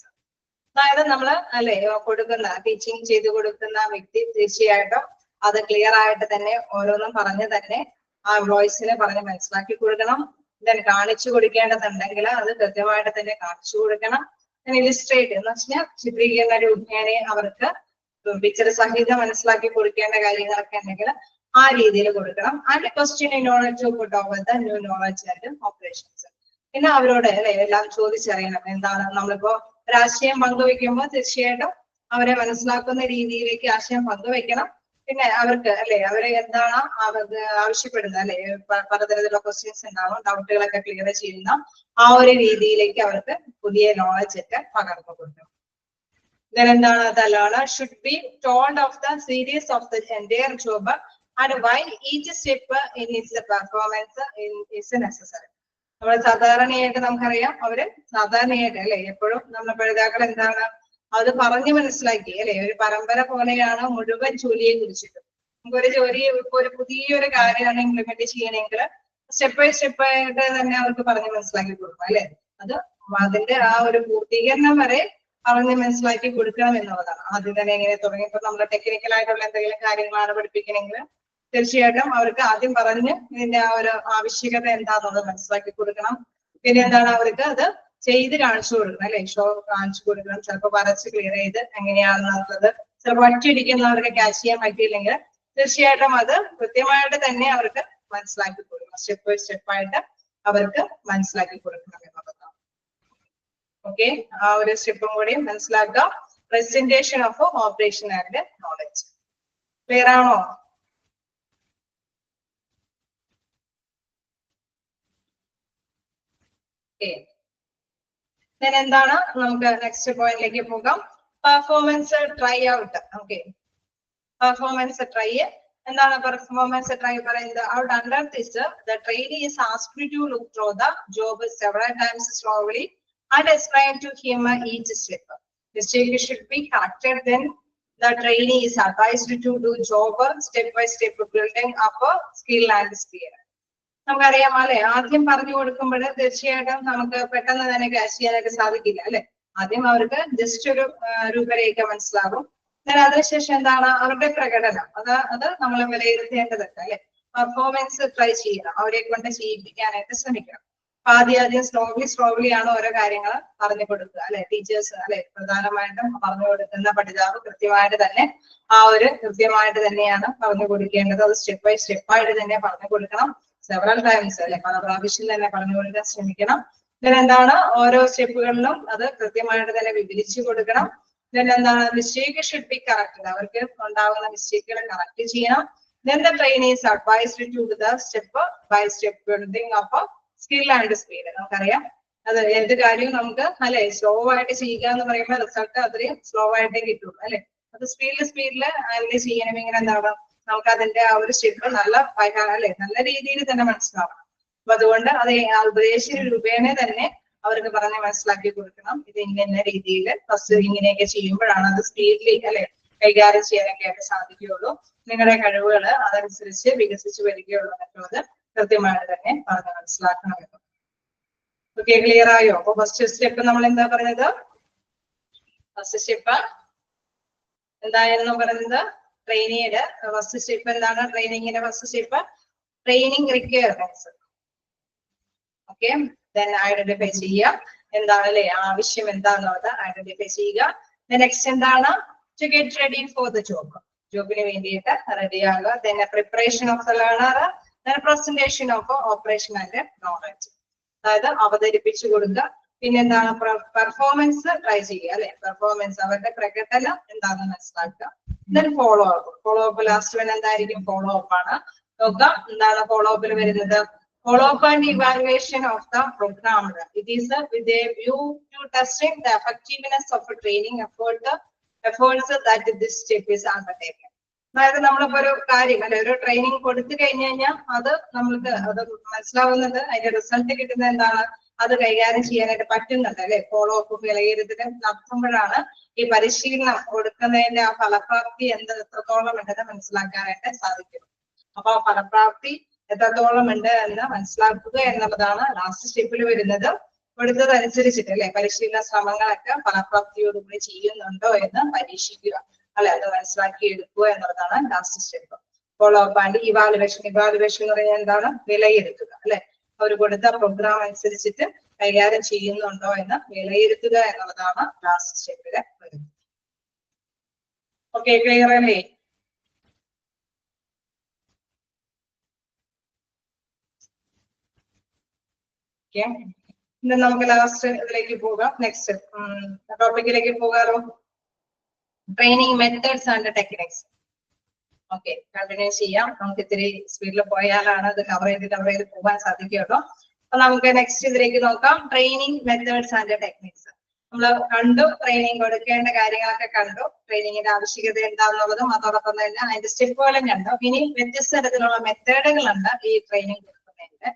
അതായത് നമ്മൾ അല്ലെ കൊടുക്കുന്ന ടീച്ചിങ് ചെയ്ത് കൊടുക്കുന്ന വ്യക്തി തീർച്ചയായിട്ടും അത് ക്ലിയർ ആയിട്ട് തന്നെ ഓരോന്നും പറഞ്ഞ് തന്നെ ആ എംപ്ലോയീസിനെ പറഞ്ഞ് മനസ്സിലാക്കി കൊടുക്കണം. ദെൻ കാണിച്ചു കൊടുക്കേണ്ടതുണ്ടെങ്കിൽ അത് കൃത്യമായിട്ട് തന്നെ കാണിച്ചു കൊടുക്കണം. ഇലിസ്ട്രേറ്റ് എന്ന് വെച്ചാൽ ചിത്രീകരണ രൂപേണെ അവർക്ക് പിക്ചർ സഹിതം മനസ്സിലാക്കി കൊടുക്കേണ്ട കാര്യങ്ങളൊക്കെ ഉണ്ടെങ്കിൽ ആ രീതിയിൽ കൊടുക്കണം. And question in order to put over the new knowledge and operations. പിന്നെ അവരോട് അല്ലെ എല്ലാം ചോദിച്ചറിയണം. എന്താണ് നമ്മളിപ്പോ ഒരാശയം പങ്കുവെക്കുമ്പോൾ തീർച്ചയായിട്ടും അവരെ മനസ്സിലാക്കുന്ന രീതിയിലേക്ക് ആശയം പങ്കുവെക്കണം. പിന്നെ അവർക്ക് അല്ലെ അവരെ എന്താണ് ആവശ്യപ്പെടുന്നത് അല്ലെ പലതരത്തിലുള്ള ക്വസ്റ്റ്യൻസ് ഉണ്ടാവും, ഡൗട്ടുകളൊക്കെ ക്ലിയർ ചെയ്യുന്ന ആ ഒരു രീതിയിലേക്ക് അവർക്ക് പുതിയ നോളജ് ഒക്കെ പകർന്നു കൊടുക്കണം. എന്താണ്? The learner should be told of the series of the entire job and why each step in its performance is necessary. നമ്മൾ സാധാരണയായിട്ട് നമുക്കറിയാം അവര് സാധാരണയായിട്ട് അല്ലെ എപ്പോഴും നമ്മുടെ പഠിതാക്കൾ എന്താണ് അത് പറഞ്ഞു മനസ്സിലാക്കി അല്ലെ ഒരു പരമ്പര പോലെയാണ് മുഴുവൻ ജോലിയെ കുറിച്ചിട്ട്. നമുക്കൊരു ജോലി ഇപ്പൊ ഒരു പുതിയൊരു കാര്യമാണ് ഇംപ്ലിമെന്റ് ചെയ്യണമെങ്കിൽ സ്റ്റെപ്പ് ബൈ സ്റ്റെപ്പ് ആയിട്ട് തന്നെ അവർക്ക് പറഞ്ഞു മനസ്സിലാക്കി കൊടുക്കും അല്ലെ. അത് അതിന്റെ ആ ഒരു പൂർത്തീകരണം വരെ പറഞ്ഞ് മനസ്സിലാക്കി കൊടുക്കണം എന്നുള്ളതാണ്. ആദ്യം തന്നെ എങ്ങനെ തുടങ്ങിയപ്പോൾ നമ്മൾ ടെക്നിക്കൽ ആയിട്ടുള്ള എന്തെങ്കിലും കാര്യങ്ങളാണ് പഠിപ്പിക്കണമെങ്കിൽ തീർച്ചയായിട്ടും അവർക്ക് ആദ്യം പറഞ്ഞ് ഇതിന്റെ ആ ഒരു ആവശ്യകത എന്താണെന്നുള്ളത് മനസ്സിലാക്കി കൊടുക്കണം. പിന്നെ എന്താണ് അവർക്ക് അത് ചെയ്ത് കാണിച്ചു കൊടുക്കണം അല്ലെ, ഷോ കാണിച്ചു കൊടുക്കണം. ചിലപ്പോൾ വരച്ച് ക്ലിയർ ചെയ്ത് എങ്ങനെയാണെന്നുള്ളത് ചിലപ്പോൾ ഒറ്റയടിക്കുന്നവർക്ക് ക്യാച്ച് ചെയ്യാൻ പറ്റിയില്ലെങ്കിൽ തീർച്ചയായിട്ടും അത് കൃത്യമായിട്ട് തന്നെ അവർക്ക് മനസ്സിലാക്കി കൊടുക്കണം. സ്റ്റെപ്പ് ബൈ സ്റ്റെപ്പായിട്ട് അവർക്ക് മനസ്സിലാക്കി കൊടുക്കണം എന്നുള്ളതാണ്. ഓക്കെ, ആ ഒരു സ്റ്റെപ്പും കൂടി മനസ്സിലാക്കുക. Presentation of operation and knowledge. Clear ആണോ? എന്താണ് നമുക്ക് നെക്സ്റ്റ് പോയിന്റിലേക്ക് പോകാം. Performance try out. Okay, performance try. എന്താണ് പെർഫോമൻസ് ട്രൈ പറയുന്നത്? Out under this the trainee is asked to look through the job several times slowly and explain to him each step. Mistake should be corrected. Then the trainee is advised to do job step by step, building up a skill and speed. നമുക്കറിയാം അല്ലെ, ആദ്യം പറഞ്ഞു കൊടുക്കുമ്പോൾ തീർച്ചയായിട്ടും നമുക്ക് പെട്ടെന്ന് തന്നെ catch ചെയ്യാനായിട്ട് സാധിക്കില്ല അല്ലെ. ആദ്യം അവർക്ക് ജസ്റ്റ് ഒരു രൂപരേഖ മനസ്സിലാകും. അതിനുശേഷം എന്താണ് അവരുടെ പ്രകടനം, അത് നമ്മൾ വിലയിരുത്തേണ്ടതുണ്ട് അല്ലെ. പെർഫോമൻസ് ട്രൈ ചെയ്യണം, അവരെ കൊണ്ട് ചെയ്യിപ്പിക്കാനായിട്ട് ശ്രമിക്കണം. ആദ്യം സ്ലോലി ആണ് ഓരോ കാര്യങ്ങൾ പറഞ്ഞു കൊടുക്കുക അല്ലെ. ടീച്ചേഴ്സ് അല്ലെ പ്രധാനമായിട്ടും പറഞ്ഞു കൊടുക്കുന്ന പഠിതാവ് കൃത്യമായിട്ട് തന്നെയാണ് പറഞ്ഞു കൊടുക്കേണ്ടത്. അത് സ്റ്റെപ്പ് ബൈ സ്റ്റെപ്പായിട്ട് തന്നെ പറഞ്ഞു കൊടുക്കണം. സെവറൽ ടൈംസ് അല്ലെ, പല പ്രാവശ്യം തന്നെ പറഞ്ഞു കൊടുക്കാൻ ശ്രമിക്കണം. എന്താണ് ഓരോ സ്റ്റെപ്പുകളിലും അത് കൃത്യമായിട്ട് തന്നെ വിവരിച്ചു കൊടുക്കണം. എന്താണ് മിസ്റ്റേക്ക് ഷുഡ് ബി കറക്റ്റഡ്, അവർക്ക് ഉണ്ടാകുന്ന മിസ്റ്റേക്കുകൾ കറക്റ്റ് ചെയ്യണം. Then the trainee is advised to do the step by step building up skill and speed. നമുക്കറിയാം അത് എന്ത് കാര്യവും നമുക്ക് അല്ലെ സ്ലോ ആയിട്ട് ചെയ്യുക എന്ന് പറയുമ്പോൾ റിസൾട്ട് അത്രയും സ്ലോ ആയിട്ടേ കിട്ടുള്ളൂ അല്ലെ. അത് സ്പീഡില് അതിനെ ചെയ്യണമെങ്കിൽ എന്താണ് നമുക്ക് അതിന്റെ ആ ഒരു സ്റ്റെപ്പ് നല്ല രീതിയിൽ തന്നെ മനസ്സിലാവണം. അപ്പൊ അതുകൊണ്ട് അത് ഉപദേശ രൂപേണ തന്നെ അവർക്ക് പറഞ്ഞ് മനസ്സിലാക്കി കൊടുക്കണം. ഇത് ഇന്ന രീതിയിൽ ഫസ്റ്റ് ഇങ്ങനെയൊക്കെ ചെയ്യുമ്പോഴാണ് അത് സ്പീഡിൽ അല്ലെ കൈകാര്യം ചെയ്യാനൊക്കെ ആയിട്ട് സാധിക്കുകയുള്ളൂ. നിങ്ങളുടെ കഴിവുകൾ അതനുസരിച്ച് വികസിച്ച് വരികയുള്ളൂ എന്നുള്ളത് കൃത്യമായിട്ട് തന്നെ പറഞ്ഞ് മനസ്സിലാക്കണമെന്ന്. ഓക്കെ, ക്ലിയർ ആയോ? അപ്പൊ ഫസ്റ്റ് സ്റ്റെപ്പ് നമ്മൾ എന്താ പറഞ്ഞത്? ഫസ്റ്റ് സ്റ്റെപ്പ് എന്തായിരുന്നു പറഞ്ഞത്? ട്രെയിനിയുടെ ഫസ്റ്റ് സ്റ്റെപ്പ് എന്താണ്? ട്രെയിനിങ്ങിന്റെ first step training requirements. Okay, then identify ചെയ്യുക എന്താണ് അല്ലെ ആവശ്യം എന്താണെന്നുള്ളത് ഐഡന്റിഫൈ ചെയ്യുക. നെക്സ്റ്റ് എന്താണ്? To get ready for the job, ജോബിന് വേണ്ടിയിട്ട് റെഡി ആകുക. Then preparation of the learner, presentation of operation and knowledge, അതായത് അവതരിപ്പിച്ചു കൊടുക്കുക. പിന്നെ എന്താണ്? പെർഫോമൻസ് ട്രൈ ചെയ്യുക അല്ലെ. പെർഫോമൻസ് അവരുടെ പ്രകടനം എന്താണെന്ന് മനസ്സിലാക്കുക. ദെൻ ഫോളോ അപ്പ് ലാസ്റ്റ് വരെ എന്തായിരിക്കും? ഫോളോ അപ്പ് ആണ്. നോക്കുക എന്താണ് ഫോളോ അപ്പിൽ വരുന്നത്? Follow up and evaluation of the programme. It is with a view to testing the effectiveness of training efforts that this step is undertaken. അതായത് നമ്മളിപ്പോ ഒരു കാര്യം അല്ലെ ഒരു ട്രെയിനിങ് കൊടുത്തു കഴിഞ്ഞാൽ അത് നമ്മൾക്ക് അത് മനസ്സിലാവുന്നത് അതിന്റെ റിസൾട്ട് കിട്ടുന്നത് എന്താണ്? അത് കൈകാര്യം ചെയ്യാനായിട്ട് പറ്റുന്നുണ്ട് അല്ലെ. ഫോളോ അപ്പ് വിലയിരുത്തൽ നടത്തുമ്പോഴാണ് ഈ പരിശീലനം കൊടുക്കുന്നതിന്റെ ആ ഫലപ്രാപ്തി എത്രത്തോളം ഉണ്ടെന്ന് മനസ്സിലാക്കാനായിട്ട് സാധിക്കും. അപ്പൊ ആ ഫലപ്രാപ്തി എത്രത്തോളം ഉണ്ട് എന്ന് മനസ്സിലാക്കുക എന്നുള്ളതാണ് ലാസ്റ്റ് സ്റ്റെപ്പിൽ വരുന്നത്. കൊടുത്തതനുസരിച്ചിട്ട് അല്ലെ പരിശീലന ശ്രമങ്ങളൊക്കെ ഫലപ്രാപ്തിയോടുകൂടി ചെയ്യുന്നുണ്ടോ എന്ന് പരീക്ഷിക്കുക അല്ലെ, അത് മനസ്സിലാക്കി എടുക്കുക എന്നുള്ളതാണ് last step. Follow up and evaluation എന്ന് പറഞ്ഞാൽ എന്താണ്? വിലയിരുത്തുക അല്ലെ. അവർ കൊടുത്ത പ്രോഗ്രാം അനുസരിച്ചിട്ട് കൈകാര്യം ചെയ്യുന്നുണ്ടോ എന്ന് വിലയിരുത്തുക എന്നുള്ളതാണ് ലാസ്റ്റ് സ്റ്റെപ്പില് വരുന്നത്. ഓക്കെ, ക്ലിയർ അല്ലേ? ഇന്ന് നമുക്ക് ലാസ്റ്റ് ഇതിലേക്ക് പോകാം. നെക്സ്റ്റ് ടോപ്പിക്കിലേക്ക് പോകാറോ? Training methods and techniques. Okay, continue ചെയ്യാം. നമുക്ക് ഇത്തിരി സ്പീഡിൽ പോയാലാണ് അത് കവർ ചെയ്ത് പോകാൻ സാധിക്കുള്ളൂ. അപ്പൊ നമുക്ക് നെക്സ്റ്റ് ഇതിലേക്ക് നോക്കാം. Training methods and techniques. നമ്മൾ കണ്ടു, ട്രെയിനിങ് കൊടുക്കേണ്ട കാര്യങ്ങളൊക്കെ കണ്ടു, ട്രെയിനിങ്ങിന്റെ ആവശ്യകത എന്താണെന്നുള്ളതും അതോടൊപ്പം തന്നെ അതിന്റെ സ്റ്റെപ്പുകളും കണ്ടു. ഇനി വ്യത്യസ്ത തരത്തിലുള്ള മെത്തേഡുകളുണ്ട് ഈ ട്രെയിനിങ് കൊടുക്കുന്നതിന്റെ.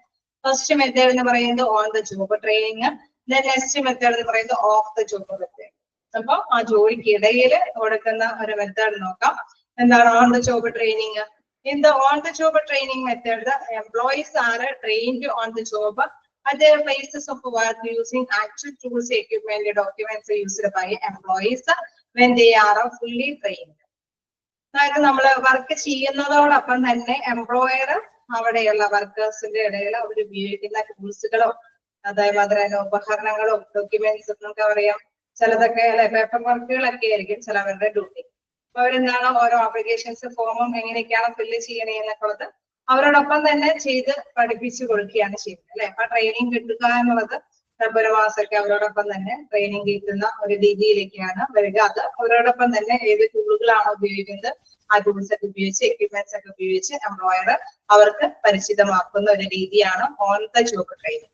ഫസ്റ്റ് മെത്തേഡ് എന്ന് പറയുന്നത് on the job training. Next method എന്ന് പറയുന്നത് ഓഫ് ദ ജോബ് മെത്തേഡ്. അപ്പൊ ആ ജോലിക്ക് ഇടയിൽ കൊടുക്കുന്ന ഒരു മെത്തേഡ് നോക്കാം. എന്താണ് on the job training? In the on the job training method, the employees are trained on the job at their places of work using actual tools, equipment, documents used by employees when they are fully trained. അതായത് നമ്മൾ work ചെയ്യുന്നതോടൊപ്പം തന്നെ employer അവിടെയുള്ള വർക്കേഴ്സിന്റെ ഇടയിൽ അവർ ഉപയോഗിക്കുന്ന ടൂൾസുകളോ അതേമാതിരി തന്നെ ഉപകരണങ്ങളും documents എന്നൊക്കെ പറയാം. ചിലതൊക്കെ പേപ്പർ വർക്കുകളൊക്കെ ആയിരിക്കും ചിലവരുടെ ഡ്യൂട്ടി. അപ്പൊ അവരെന്താണ് ഓരോ ആപ്ലിക്കേഷൻസ് ഫോമും എങ്ങനെയൊക്കെയാണ് ഫില്ല് ചെയ്യണേ എന്നൊക്കെ ഉള്ളത് അവരോടൊപ്പം തന്നെ ചെയ്ത് പഠിപ്പിച്ചു കൊടുക്കുകയാണ് ചെയ്യുന്നത് അല്ലെ. അപ്പൊ ട്രെയിനിങ് കിട്ടുക എന്നുള്ളത് ഒരു മാസമൊക്കെ അവരോടൊപ്പം തന്നെ ട്രെയിനിങ് കിട്ടുന്ന ഒരു രീതിയിലേക്കാണ് വരിക. അത് അവരോടൊപ്പം തന്നെ ഏത് ടൂളുകളാണോ ഉപയോഗിക്കുന്നത് ആ ടൂൾസ് ഒക്കെ ഉപയോഗിച്ച് എക്യുപ്മെന്റ്സ് ഒക്കെ ഉപയോഗിച്ച് എംപ്ലോയർ അവർക്ക് പരിചിതമാക്കുന്ന ഒരു രീതിയാണ് on the job training.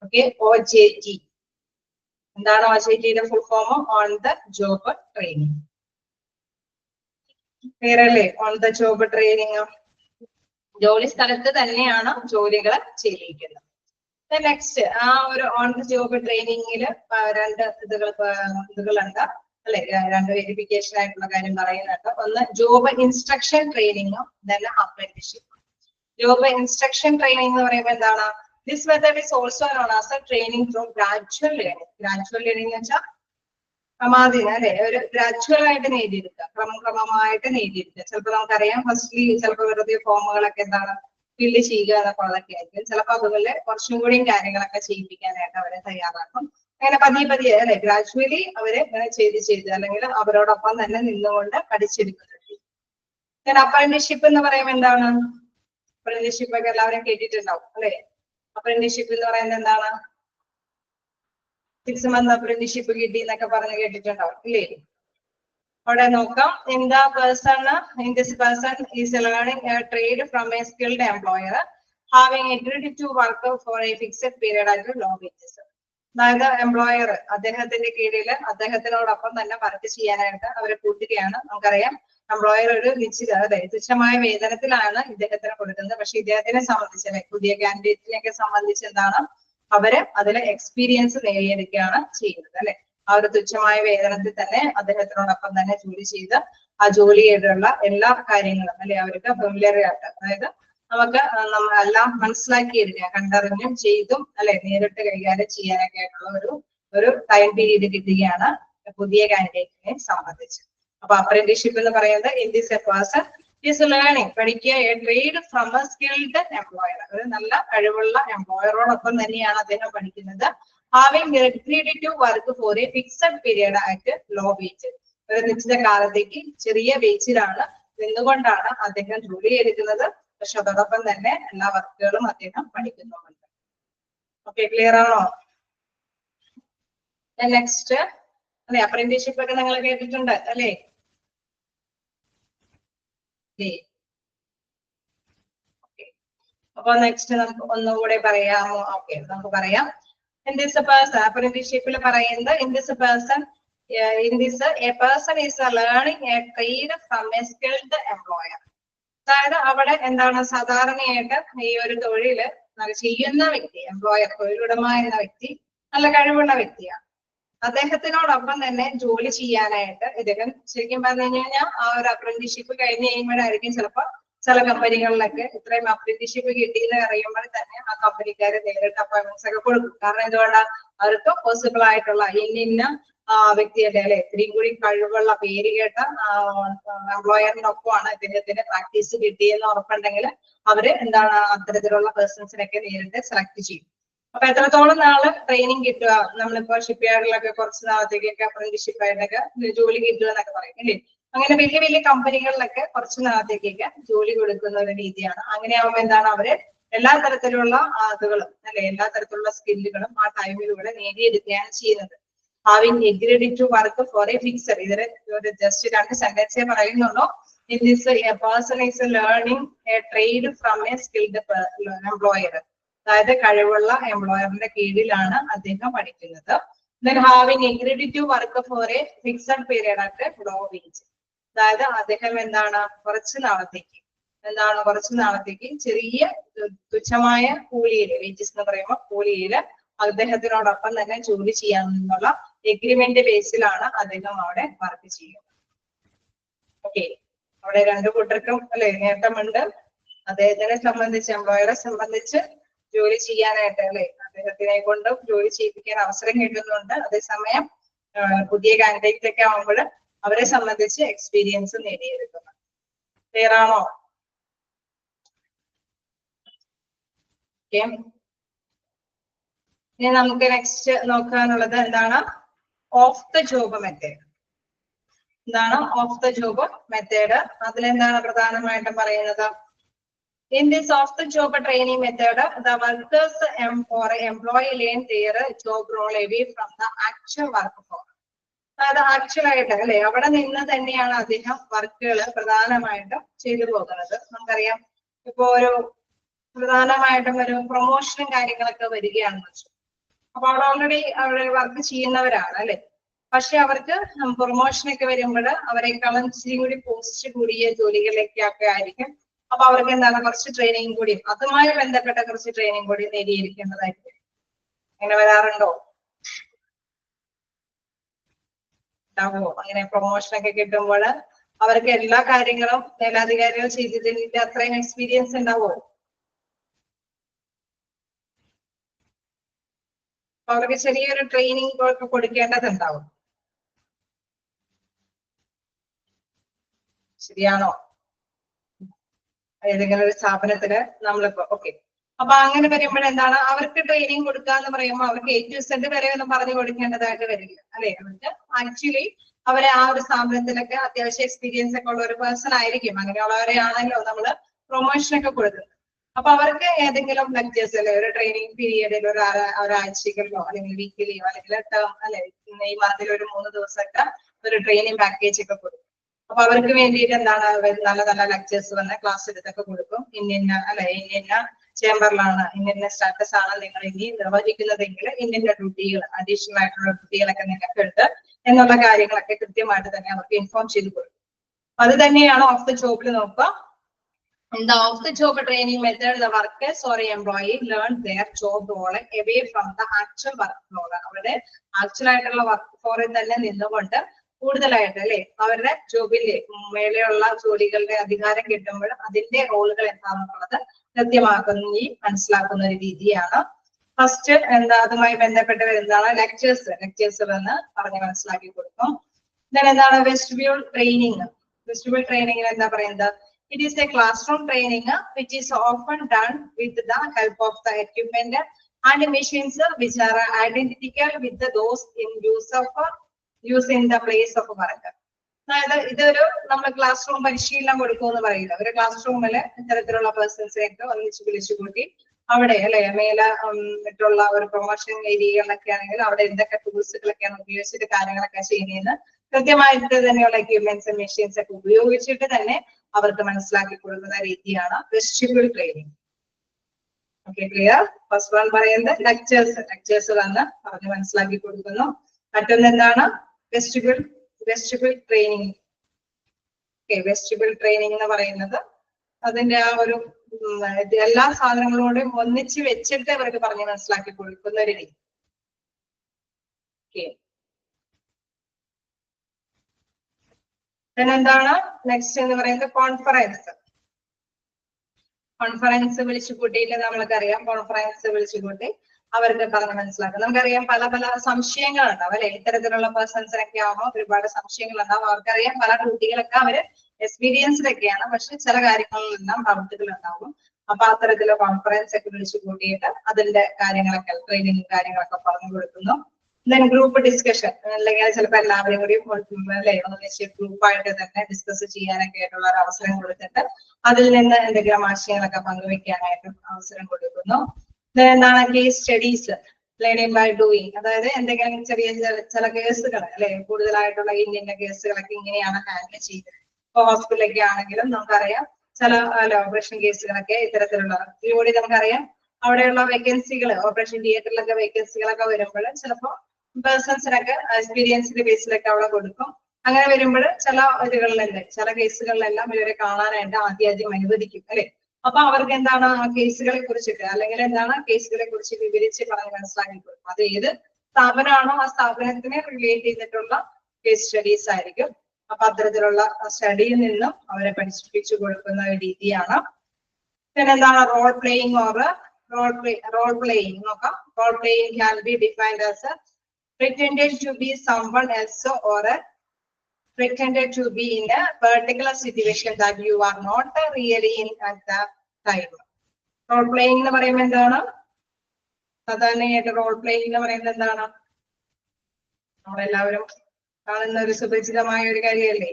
Okay, OJT. എന്താണ് OJTയുടെ full form? On the job training. Clear അല്ലേ? ഓൺ ദ ജോബ് ട്രെയിനിങ് ജോലി സ്ഥലത്ത് തന്നെയാണ് ജോലികൾ ചെയ്യിക്കുന്നത്. നെക്സ്റ്റ് ആ ഒരു ഓൺ ദ ജോബ് ട്രെയിനിങ്ങിൽ രണ്ട് ഇതുകളുണ്ട് അല്ലെ, രണ്ട് വെരിഫിക്കേഷൻ ആയിട്ടുള്ള കാര്യം പറയുന്നുണ്ട്. ഒന്ന് ജോബ് ഇൻസ്ട്രക്ഷൻ ട്രെയിനിങ്ങും then apprenticeship. Job instruction training എന്ന് പറയുമ്പോൾ എന്താണ്? This method is also known as training from gradual learning. Gradual learning എന്ന് വെച്ചാൽ ക്രമാധീനം അല്ലെ, ഒരു ഗ്രാജുവൽ ആയിട്ട് നേടിയെടുക്കുക, ക്രമമായിട്ട് നേടിയെടുക്കുക. ചിലപ്പോൾ നമുക്കറിയാം ഫസ്റ്റ്ലി ചിലപ്പോൾ വെറുതെ ഫോമുകളൊക്കെ എന്താണ് ഫില്ല് ചെയ്യുക എന്നൊക്കെ അതൊക്കെ ആയിരിക്കും. ചിലപ്പോൾ അതുപോലെ കുറച്ചും കൂടിയും കാര്യങ്ങളൊക്കെ ചെയ്യിപ്പിക്കാനായിട്ട് അവരെ തയ്യാറാക്കും. അങ്ങനെ പതിയെ അല്ലെ ഗ്രാജുവലി അവര് ഇങ്ങനെ ചെയ്ത് അല്ലെങ്കിൽ അവരോടൊപ്പം തന്നെ നിന്നുകൊണ്ട് പഠിച്ചെടുക്കുന്നുണ്ട്. ഞാൻ അപ്രന്റീസ്ഷിപ്പ് എന്ന് പറയുമ്പോൾ എന്താണ്? അപ്രന്റീസ്ഷിപ്പ് ഒക്കെ എല്ലാവരും കേട്ടിട്ടുണ്ടാവും അല്ലെ. അപ്രന്റീസ്ഷിപ്പ് എന്ന് പറയുന്നത് എന്താണ്? 6 month അപ്രന്റീസ്ഷിപ്പ് കിട്ടി എന്നൊക്കെ പറഞ്ഞ് കേട്ടിട്ടുണ്ടാവും ഇല്ലേ? അവിടെ നോക്കാം. This person is learning a trade from a skilled employer having agreed to work for a fixed period at low wages. അതായത് എംപ്ലോയർ അദ്ദേഹത്തിന്റെ കീഴിൽ അദ്ദേഹത്തിനോടൊപ്പം തന്നെ വർക്ക് ചെയ്യാനായിട്ട് അവരെ കൂട്ടുകയാണ്. നമുക്കറിയാം എംപ്ലോയർ ഒരു നിശ്ചിത തുച്ഛമായ വേതനത്തിലാണ് ഇദ്ദേഹത്തിന് കൊടുക്കുന്നത്. പക്ഷെ ഇദ്ദേഹത്തിനെ സംബന്ധിച്ച് അല്ലെ പുതിയ കാൻഡിഡേറ്റിനെയൊക്കെ സംബന്ധിച്ച് എന്താണ്? അവര് അതിൽ എക്സ്പീരിയൻസ് നേടിയെടുക്കുകയാണ് ചെയ്യുന്നത് അല്ലെ. ആ ഒരു തുച്ഛമായ വേതനത്തിൽ തന്നെ അദ്ദേഹത്തിനോടൊപ്പം തന്നെ ജോലി ചെയ്ത് ആ ജോലിയോടുള്ള എല്ലാ കാര്യങ്ങളും അല്ലെ അവർക്ക് ഫെമിലിയർ ആയിട്ട്, അതായത് നമുക്ക് എല്ലാം മനസ്സിലാക്കിയെടുക്കുക, കണ്ടറിഞ്ഞും ചെയ്തും അല്ലെ നേരിട്ട് കൈകാര്യം ചെയ്യാനൊക്കെ ആയിട്ടുള്ള ഒരു ടൈം പീരീഡ് കിട്ടുകയാണ് പുതിയ കാൻഡിഡേറ്റിനെ സംബന്ധിച്ച്. അപ്പൊ അപ്രന്റീസ്ഷിപ്പ് എന്ന് പറയുന്നത് in this a person is learning, പഠിക്കുക a trade from a skilled employer, ഒരു നല്ല കഴിവുള്ള എംപ്ലോയറോടൊപ്പം തന്നെയാണ് അദ്ദേഹം പഠിക്കുന്നത്. Having agreed to work for a fixed period at low wage, ഒരു നിശ്ചിത കാലത്തേക്ക് ചെറിയ വേജിലാണ് നിന്നുകൊണ്ടാണ് അദ്ദേഹം ജോലി എടുക്കുന്നത്. പക്ഷെ അതോടൊപ്പം തന്നെ എല്ലാ വർക്കുകളും അദ്ദേഹം പഠിക്കുന്നുണ്ട്. ഓക്കെ, ക്ലിയർ ആണോ? നെക്സ്റ്റ് അല്ലെ അപ്രന്റീസ്ഷിപ്പ് ഒക്കെ നിങ്ങൾ കേട്ടിട്ടുണ്ട് അല്ലേ? അപ്പൊ നെക്സ്റ്റ് നമുക്ക് ഒന്നുകൂടെ പറയാമോ? ഓക്കെ, നമുക്ക് പറയാം. In this person apprenticeship പറയുന്നത് in this person a person is learning a trade from a skilled employer. അതായത് അവിടെ എന്താണ് സാധാരണയായിട്ട് ഈ ഒരു തൊഴില് ചെയ്യുന്ന വ്യക്തി, എംപ്ലോയർ തൊഴിലുടമ എന്ന വ്യക്തി നല്ല കഴിവുള്ള വ്യക്തിയാണ്. അദ്ദേഹത്തിനോടൊപ്പം തന്നെ ജോലി ചെയ്യാനായിട്ട് ഇദ്ദേഹം ശരിക്കും പറഞ്ഞു കഴിഞ്ഞാൽ ആ ഒരു അപ്രന്റീസ്ഷിപ്പ് കഴിഞ്ഞ് കഴിയുമ്പോഴായിരിക്കും ചിലപ്പോൾ ചില കമ്പനികളിലൊക്കെ ഇത്രയും അപ്രന്റീസ്ഷിപ്പ് കിട്ടിയെന്ന് അറിയുമ്പോൾ തന്നെ ആ കമ്പനിക്കാര് നേരിട്ട് അപ്പോയിന്റ്മെന്റ്സ് ഒക്കെ കൊടുക്കും. കാരണം എന്തുകൊണ്ടാണ്? അവർക്ക് പോസിബിൾ ആയിട്ടുള്ള ഇന്ന വ്യക്തിയുടെ അല്ലെ ഇത്രയും കൂടി കഴിവുള്ള പേര് കേട്ട എംപ്ലോയറിനൊപ്പമാണ് ഇദ്ദേഹത്തിന് പ്രാക്ടീസ് കിട്ടിയെന്ന് ഉറപ്പുണ്ടെങ്കിൽ അവര് എന്താണ് അത്തരത്തിലുള്ള പേഴ്സൺസിനൊക്കെ നേരിട്ട് സെലക്ട് ചെയ്യും. അപ്പൊ എത്രത്തോളം നാള് ട്രെയിനിങ് കിട്ടുക? നമ്മളിപ്പോ ഷിപ്പ് യാർഡിലൊക്കെ കുറച്ച് നാളത്തേക്കൊക്കെ അപ്രന്റീസ്ഷിപ്പ് ആയിട്ടൊക്കെ ജോലി കിട്ടുക എന്നൊക്കെ പറയും അല്ലേ. അങ്ങനെ വലിയ വലിയ കമ്പനികളിലൊക്കെ കുറച്ച് നാളത്തേക്കൊക്കെ ജോലി കൊടുക്കുന്ന ഒരു രീതിയാണ്. അങ്ങനെയാവുമ്പോൾ എന്താണ് അവര് എല്ലാ തരത്തിലുള്ള ഇതുകളും അല്ലെ എല്ലാ തരത്തിലുള്ള സ്കില്ലുകളും ആ ടൈമിലൂടെ നേടിയെടുക്കുകയാണ് ചെയ്യുന്നത്. Having agreed to work for a fixed, ഇതിന് ഒരു ജസ്റ്റ് 2 സെന്റൻസേ പറയുന്നുള്ളൂ. In this a person is learning a trade from a skilled employer, അതായത് കഴിവുള്ള എംപ്ലോയറിന്റെ കീഴിലാണ് അദ്ദേഹം പഠിക്കുന്നത്. Then having agreed to work for a fixed period at low wage, അതായത് അദ്ദേഹം എന്താണ് കുറച്ച് നാളത്തേക്ക് ചെറിയ തുച്ഛമായ കൂലിയില്, വേജസ് എന്ന് പറയുമ്പോൾ കൂലിയില് അദ്ദേഹത്തിനോടൊപ്പം തന്നെ ജോലി ചെയ്യാമെന്നുള്ള എഗ്രിമെന്റ് ബേസിലാണ് അദ്ദേഹം അവിടെ വർക്ക് ചെയ്യുന്നത്. ഓക്കെ, അവിടെ രണ്ടു കൂട്ടർക്കും അല്ലെ നേട്ടമുണ്ട്. അദ്ദേഹത്തിനെ സംബന്ധിച്ച് എംപ്ലോയറെ സംബന്ധിച്ച് ജോലി ചെയ്യാനായിട്ട് അല്ലെ അദ്ദേഹത്തിനെ കൊണ്ടും ജോലി ചെയ്യിപ്പിക്കാൻ അവസരം കിട്ടുന്നുണ്ട്. അതേസമയം പുതിയ കാൻഡിഡേറ്റ് ഒക്കെ ആവുമ്പോൾ അവരെ സംബന്ധിച്ച് എക്സ്പീരിയൻസ് നേടിയെടുക്കുന്നത്. ക്ലിയർ ആണോ? ഓക്കെ, ഇനി നമുക്ക് നെക്സ്റ്റ് നോക്കാനുള്ളത് എന്താണ്? Of the job method. എന്താണ് ഓഫ് ദ ജോബ് മെത്തേഡ്? അതിലെന്താണ് പ്രധാനമായിട്ടും പറയുന്നത്? In this off-the-job training method, the workers or employee learn their job role away from the actual workforce. അത് ആക്ച്വൽ ആയിട്ട് അല്ലെ അവിടെ നിന്ന് തന്നെയാണ് അദ്ദേഹം വർക്കുകൾ പ്രധാനമായിട്ടും ചെയ്തു പോകുന്നത്. നമുക്കറിയാം, ഇപ്പൊ ഒരു പ്രധാനമായിട്ടും ഒരു പ്രൊമോഷനും കാര്യങ്ങളൊക്കെ വരികയാണെന്ന് വെച്ചു. അപ്പൊ അവിടെ ഓൾറെഡി അവിടെ വർക്ക് ചെയ്യുന്നവരാണ് അല്ലെ. പക്ഷെ അവർക്ക് പ്രൊമോഷനൊക്കെ വരുമ്പോൾ അവരെക്കാളും ഇച്ചിരി കൂടി പോസ്റ്റ് കൂടിയ ജോലികളിലേക്കൊക്കെ ആയിരിക്കും. അപ്പൊ അവർക്ക് എന്താണ് കുറച്ച് ട്രെയിനിങ് കൂടി, അതുമായി ബന്ധപ്പെട്ട കുറച്ച് ട്രെയിനിങ് കൂടി നേടിയിരിക്കേണ്ടതായിരിക്കും. അങ്ങനെ വരാറുണ്ടോ? ഉണ്ടാവോ? അങ്ങനെ പ്രൊമോഷനൊക്കെ കിട്ടുമ്പോൾ അവർക്ക് എല്ലാ കാര്യങ്ങളും മേലധികാരികൾ ചെയ്തതിന്റെ അത്രയും എക്സ്പീരിയൻസ് ഉണ്ടാവോ? അവർക്ക് ചെറിയൊരു ട്രെയിനിങ് ഒക്കെ കൊടുക്കേണ്ടതുണ്ടാവും. ശരിയാണോ? ഏതെങ്കിലും ഒരു സ്ഥാപനത്തില് നമ്മളിപ്പോ ഓക്കെ. അപ്പൊ അങ്ങനെ വരുമ്പോൾ എന്താണ് അവർക്ക് ട്രെയിനിങ് കൊടുക്കുക എന്ന് പറയുമ്പോൾ അവർക്ക് A to Z വരെ ഒന്നും പറഞ്ഞു കൊടുക്കേണ്ടതായിട്ട് വരില്ല അല്ലെ. അവർക്ക് ആക്ച്വലി അവരെ ആ ഒരു സ്ഥാപനത്തിലൊക്കെ അത്യാവശ്യം എക്സ്പീരിയൻസ് ഒക്കെ ഉള്ള ഒരു പേഴ്സൺ ആയിരിക്കും. അങ്ങനെയുള്ളവരെ ആണല്ലോ നമ്മള് പ്രൊമോഷൻ ഒക്കെ കൊടുക്കുന്നത്. അപ്പൊ അവർക്ക് ഏതെങ്കിലും ലെക്ചേഴ്സ് അല്ലെ ഒരു ട്രെയിനിങ് പീരീഡിൽ ഒരാഴ്ചകളിലോ അല്ലെങ്കിൽ വീക്കിലിയോ അല്ലെങ്കിൽ ടേം അല്ലെ ഈ മന്തിൽ ഒരു 3 ദിവസമൊക്കെ ഒരു ട്രെയിനിങ് പാക്കേജ് ഒക്കെ കൊടുക്കും. അപ്പൊ അവർക്ക് വേണ്ടിയിട്ട് എന്താണ് നല്ല നല്ല ലെക്ചേഴ്സ് വന്ന് ക്ലാസ് എടുത്തൊക്കെ കൊടുക്കും. ഇന്ന അല്ലെ ഇന്ന ചേംബറിലാണ് ഇന്ന സ്റ്റാറ്റസ് ആണ് നിങ്ങൾ ഇനി നിർവഹിക്കുന്നതെങ്കിൽ ഇന്ന ഡ്യൂട്ടികൾ അഡീഷണൽ ആയിട്ടുള്ള ഡ്യൂട്ടികളൊക്കെ നിങ്ങൾക്ക് ഉണ്ട് എന്നുള്ള കാര്യങ്ങളൊക്കെ കൃത്യമായിട്ട് തന്നെ അവർക്ക് ഇൻഫോം ചെയ്ത് കൊടുക്കും. അത് തന്നെയാണ് ഓഫ് ദ ജോബിൽ നോക്കുക. In the off-the-job training method, the workers or employee learn their job role away from the actual work role. അവരുടെ ആക്ച്വൽ ആയിട്ടുള്ള വർക്ക് ഫോറിൽ തന്നെ നിന്നുകൊണ്ട് കൂടുതലായിട്ട് അല്ലെ അവരുടെ ജോബിലെ മേലെയുള്ള ജോലികളുടെ അധികാരം കിട്ടുമ്പോൾ അതിന്റെ റോളുകൾ എന്താണെന്നുള്ളത് കൃത്യമാക്കുന്ന മനസ്സിലാക്കുന്ന ഒരു രീതിയാണ്. ഫസ്റ്റ് എന്താ അതുമായി ബന്ധപ്പെട്ട് വരുന്നതാണ് ലെക്ചേഴ്സ് വന്ന് പറഞ്ഞ് മനസ്സിലാക്കി കൊടുക്കും. then എന്താണ് വെസ്റ്റിബ്യൂൾ ട്രെയിനിങ്. വെസ്റ്റിബ്യൂൾ ട്രെയിനിങ്ങിൽ എന്താ പറയുന്നത്? It is a classroom training which is often done with the help of the equipment and machines which are identical with those in use in the place of work. അതായത് ഇതൊരു നമ്മൾ class room പരിശീലനം കൊടുക്കുമെന്ന് പറയില്ല. ഒരു class റൂമില് ഇത്തരത്തിലുള്ള പേഴ്സൺസിനെയൊക്കെ ഒന്നിച്ച് വിളിച്ചു കൂട്ടി അവിടെ അല്ലെ മേലുള്ള ഒരു പ്രൊമോഷൻ ഏരിയകളിലൊക്കെ ആണെങ്കിൽ അവിടെ എന്തൊക്കെ ടൂൾസുകളൊക്കെയാണ് ഉപയോഗിച്ചിട്ട് കാര്യങ്ങളൊക്കെ ചെയ്യുന്നതെന്ന് കൃത്യമായിട്ട് തന്നെയുള്ള എക്യുപ്മെന്റ്സ് മെഷീൻസ് ഒക്കെ ഉപയോഗിച്ചിട്ട് തന്നെ അവർക്ക് മനസ്സിലാക്കി കൊടുക്കുന്ന രീതിയാണ് vestibule training. Okay, clear? First one പറയുന്നത് ലെക്ചേഴ്സ് വന്ന് പറഞ്ഞ് മനസ്സിലാക്കി കൊടുക്കുന്നു. മറ്റൊന്ന് എന്താണ്? Vestibule training. Okay, vestibule training എന്ന് പറയുന്നത് അതിന്റെ ആ ഒരു എല്ലാ സാധനങ്ങളോടും ഒന്നിച്ച് വെച്ചിട്ട് അവർക്ക് പറഞ്ഞ് മനസ്സിലാക്കി കൊടുക്കുന്ന ഒരു രീതി. ഓക്കെ, എന്താണ് നെക്സ്റ്റ് എന്ന് പറയുന്നത്? കോൺഫറൻസ് വിളിച്ചു കൂട്ടിയിട്ട് നമ്മൾക്കറിയാം. കോൺഫറൻസ് വിളിച്ചു കൂട്ടി അവർക്ക് പറഞ്ഞ് മനസ്സിലാക്കാം. നമുക്കറിയാം പല പല സംശയങ്ങളുണ്ടാവും അല്ലെ. ഇത്തരത്തിലുള്ള പേഴ്സൺസിനൊക്കെ ആവുമ്പോൾ ഒരുപാട് സംശയങ്ങളുണ്ടാവും. അവർക്കറിയാം പല ഡ്യൂട്ടികളൊക്കെ അവര് എക്സ്പീരിയൻസിലൊക്കെയാണ്, പക്ഷെ ചില കാര്യങ്ങളിലെല്ലാം ഡൗട്ടുകൾ ഉണ്ടാവും. അപ്പൊ അത്തരത്തിലുള്ള കോൺഫറൻസ് ഒക്കെ വിളിച്ചു കൂട്ടിയിട്ട് അതിന്റെ കാര്യങ്ങളൊക്കെ ട്രെയിനിങ് കാര്യങ്ങളൊക്കെ പറഞ്ഞു കൊടുക്കുന്നു. then ഗ്രൂപ്പ് ഡിസ്കഷൻ അല്ലെങ്കിൽ ചിലപ്പോൾ എല്ലാവരും കൂടി അല്ലെ ഒന്നിച്ച് ഗ്രൂപ്പായിട്ട് തന്നെ ഡിസ്കസ് ചെയ്യാനൊക്കെ ആയിട്ടുള്ള ഒരു അവസരം കൊടുത്തിട്ട് അതിൽ നിന്ന് എന്തെങ്കിലും ആശയങ്ങളൊക്കെ പങ്കുവെക്കാനായിട്ടും അവസരം കൊടുക്കുന്നു. എന്താണ് case studies, learning by doing. അതായത് എന്തെങ്കിലും ചെറിയ ചില കേസുകൾ അല്ലെ കൂടുതലായിട്ടുള്ള ഇന്ത്യൻ കേസുകളൊക്കെ ഇങ്ങനെയാണ് ഹാൻഡിൽ ചെയ്തത്. ഇപ്പൊ ഹോസ്പിറ്റലൊക്കെ ആണെങ്കിലും നമുക്കറിയാം ചില ഓപ്പറേഷൻ കേസുകളൊക്കെ ഇത്തരത്തിലുള്ള ഇതിലൂടെ നമുക്കറിയാം അവിടെയുള്ള വേക്കൻസികൾ ഓപ്പറേഷൻ തിയേറ്ററിലൊക്കെ വേക്കൻസികളൊക്കെ വരുമ്പോൾ ചിലപ്പോൾ പേഴ്സൺസിനൊക്കെ എക്സ്പീരിയൻസിന്റെ ബേസിലൊക്കെ അവിടെ കൊടുക്കും. അങ്ങനെ വരുമ്പോൾ ചില ഇതുകളിലെല്ലാം ചില കേസുകളിലെല്ലാം ഇവരെ കാണാനായിട്ട് ആദ്യം അനുവദിക്കും അല്ലെ. അപ്പൊ അവർക്ക് എന്താണ് ആ കേസുകളെ കുറിച്ചിട്ട് അല്ലെങ്കിൽ എന്താണ് കേസുകളെ കുറിച്ച് വിവരിച്ച് പറഞ്ഞ് മനസ്സിലാക്കി കൊടുക്കും. അത് ഏത് സ്ഥാപനമാണോ ആ സ്ഥാപനത്തിനെ റിലേറ്റ് ചെയ്തിട്ടുള്ള കേസ് സ്റ്റഡീസ് ആയിരിക്കും. അപ്പൊ അത്തരത്തിലുള്ള സ്റ്റഡിയിൽ നിന്നും അവരെ പഠിപ്പിച്ചു കൊടുക്കുന്ന ഒരു രീതിയാണ്. പിന്നെ എന്താണ് റോൾ പ്ലേയിങ് റോൾ പ്ലേയിങ് നോക്കാം. Role playing can be defined as pretended to be someone else or pretended to be in a particular situation that you are not really in at that time. Role playing എന്ന് പറയുമ്പോൾ എന്താണ്? സാധാരണയായിട്ട് role playing എന്ന് പറയുന്നത് എന്താണ്? നമ്മളെല്ലാവരും കാണുന്ന ഒരു സുപരിചിതമായ ഒരു കാര്യമല്ലേ?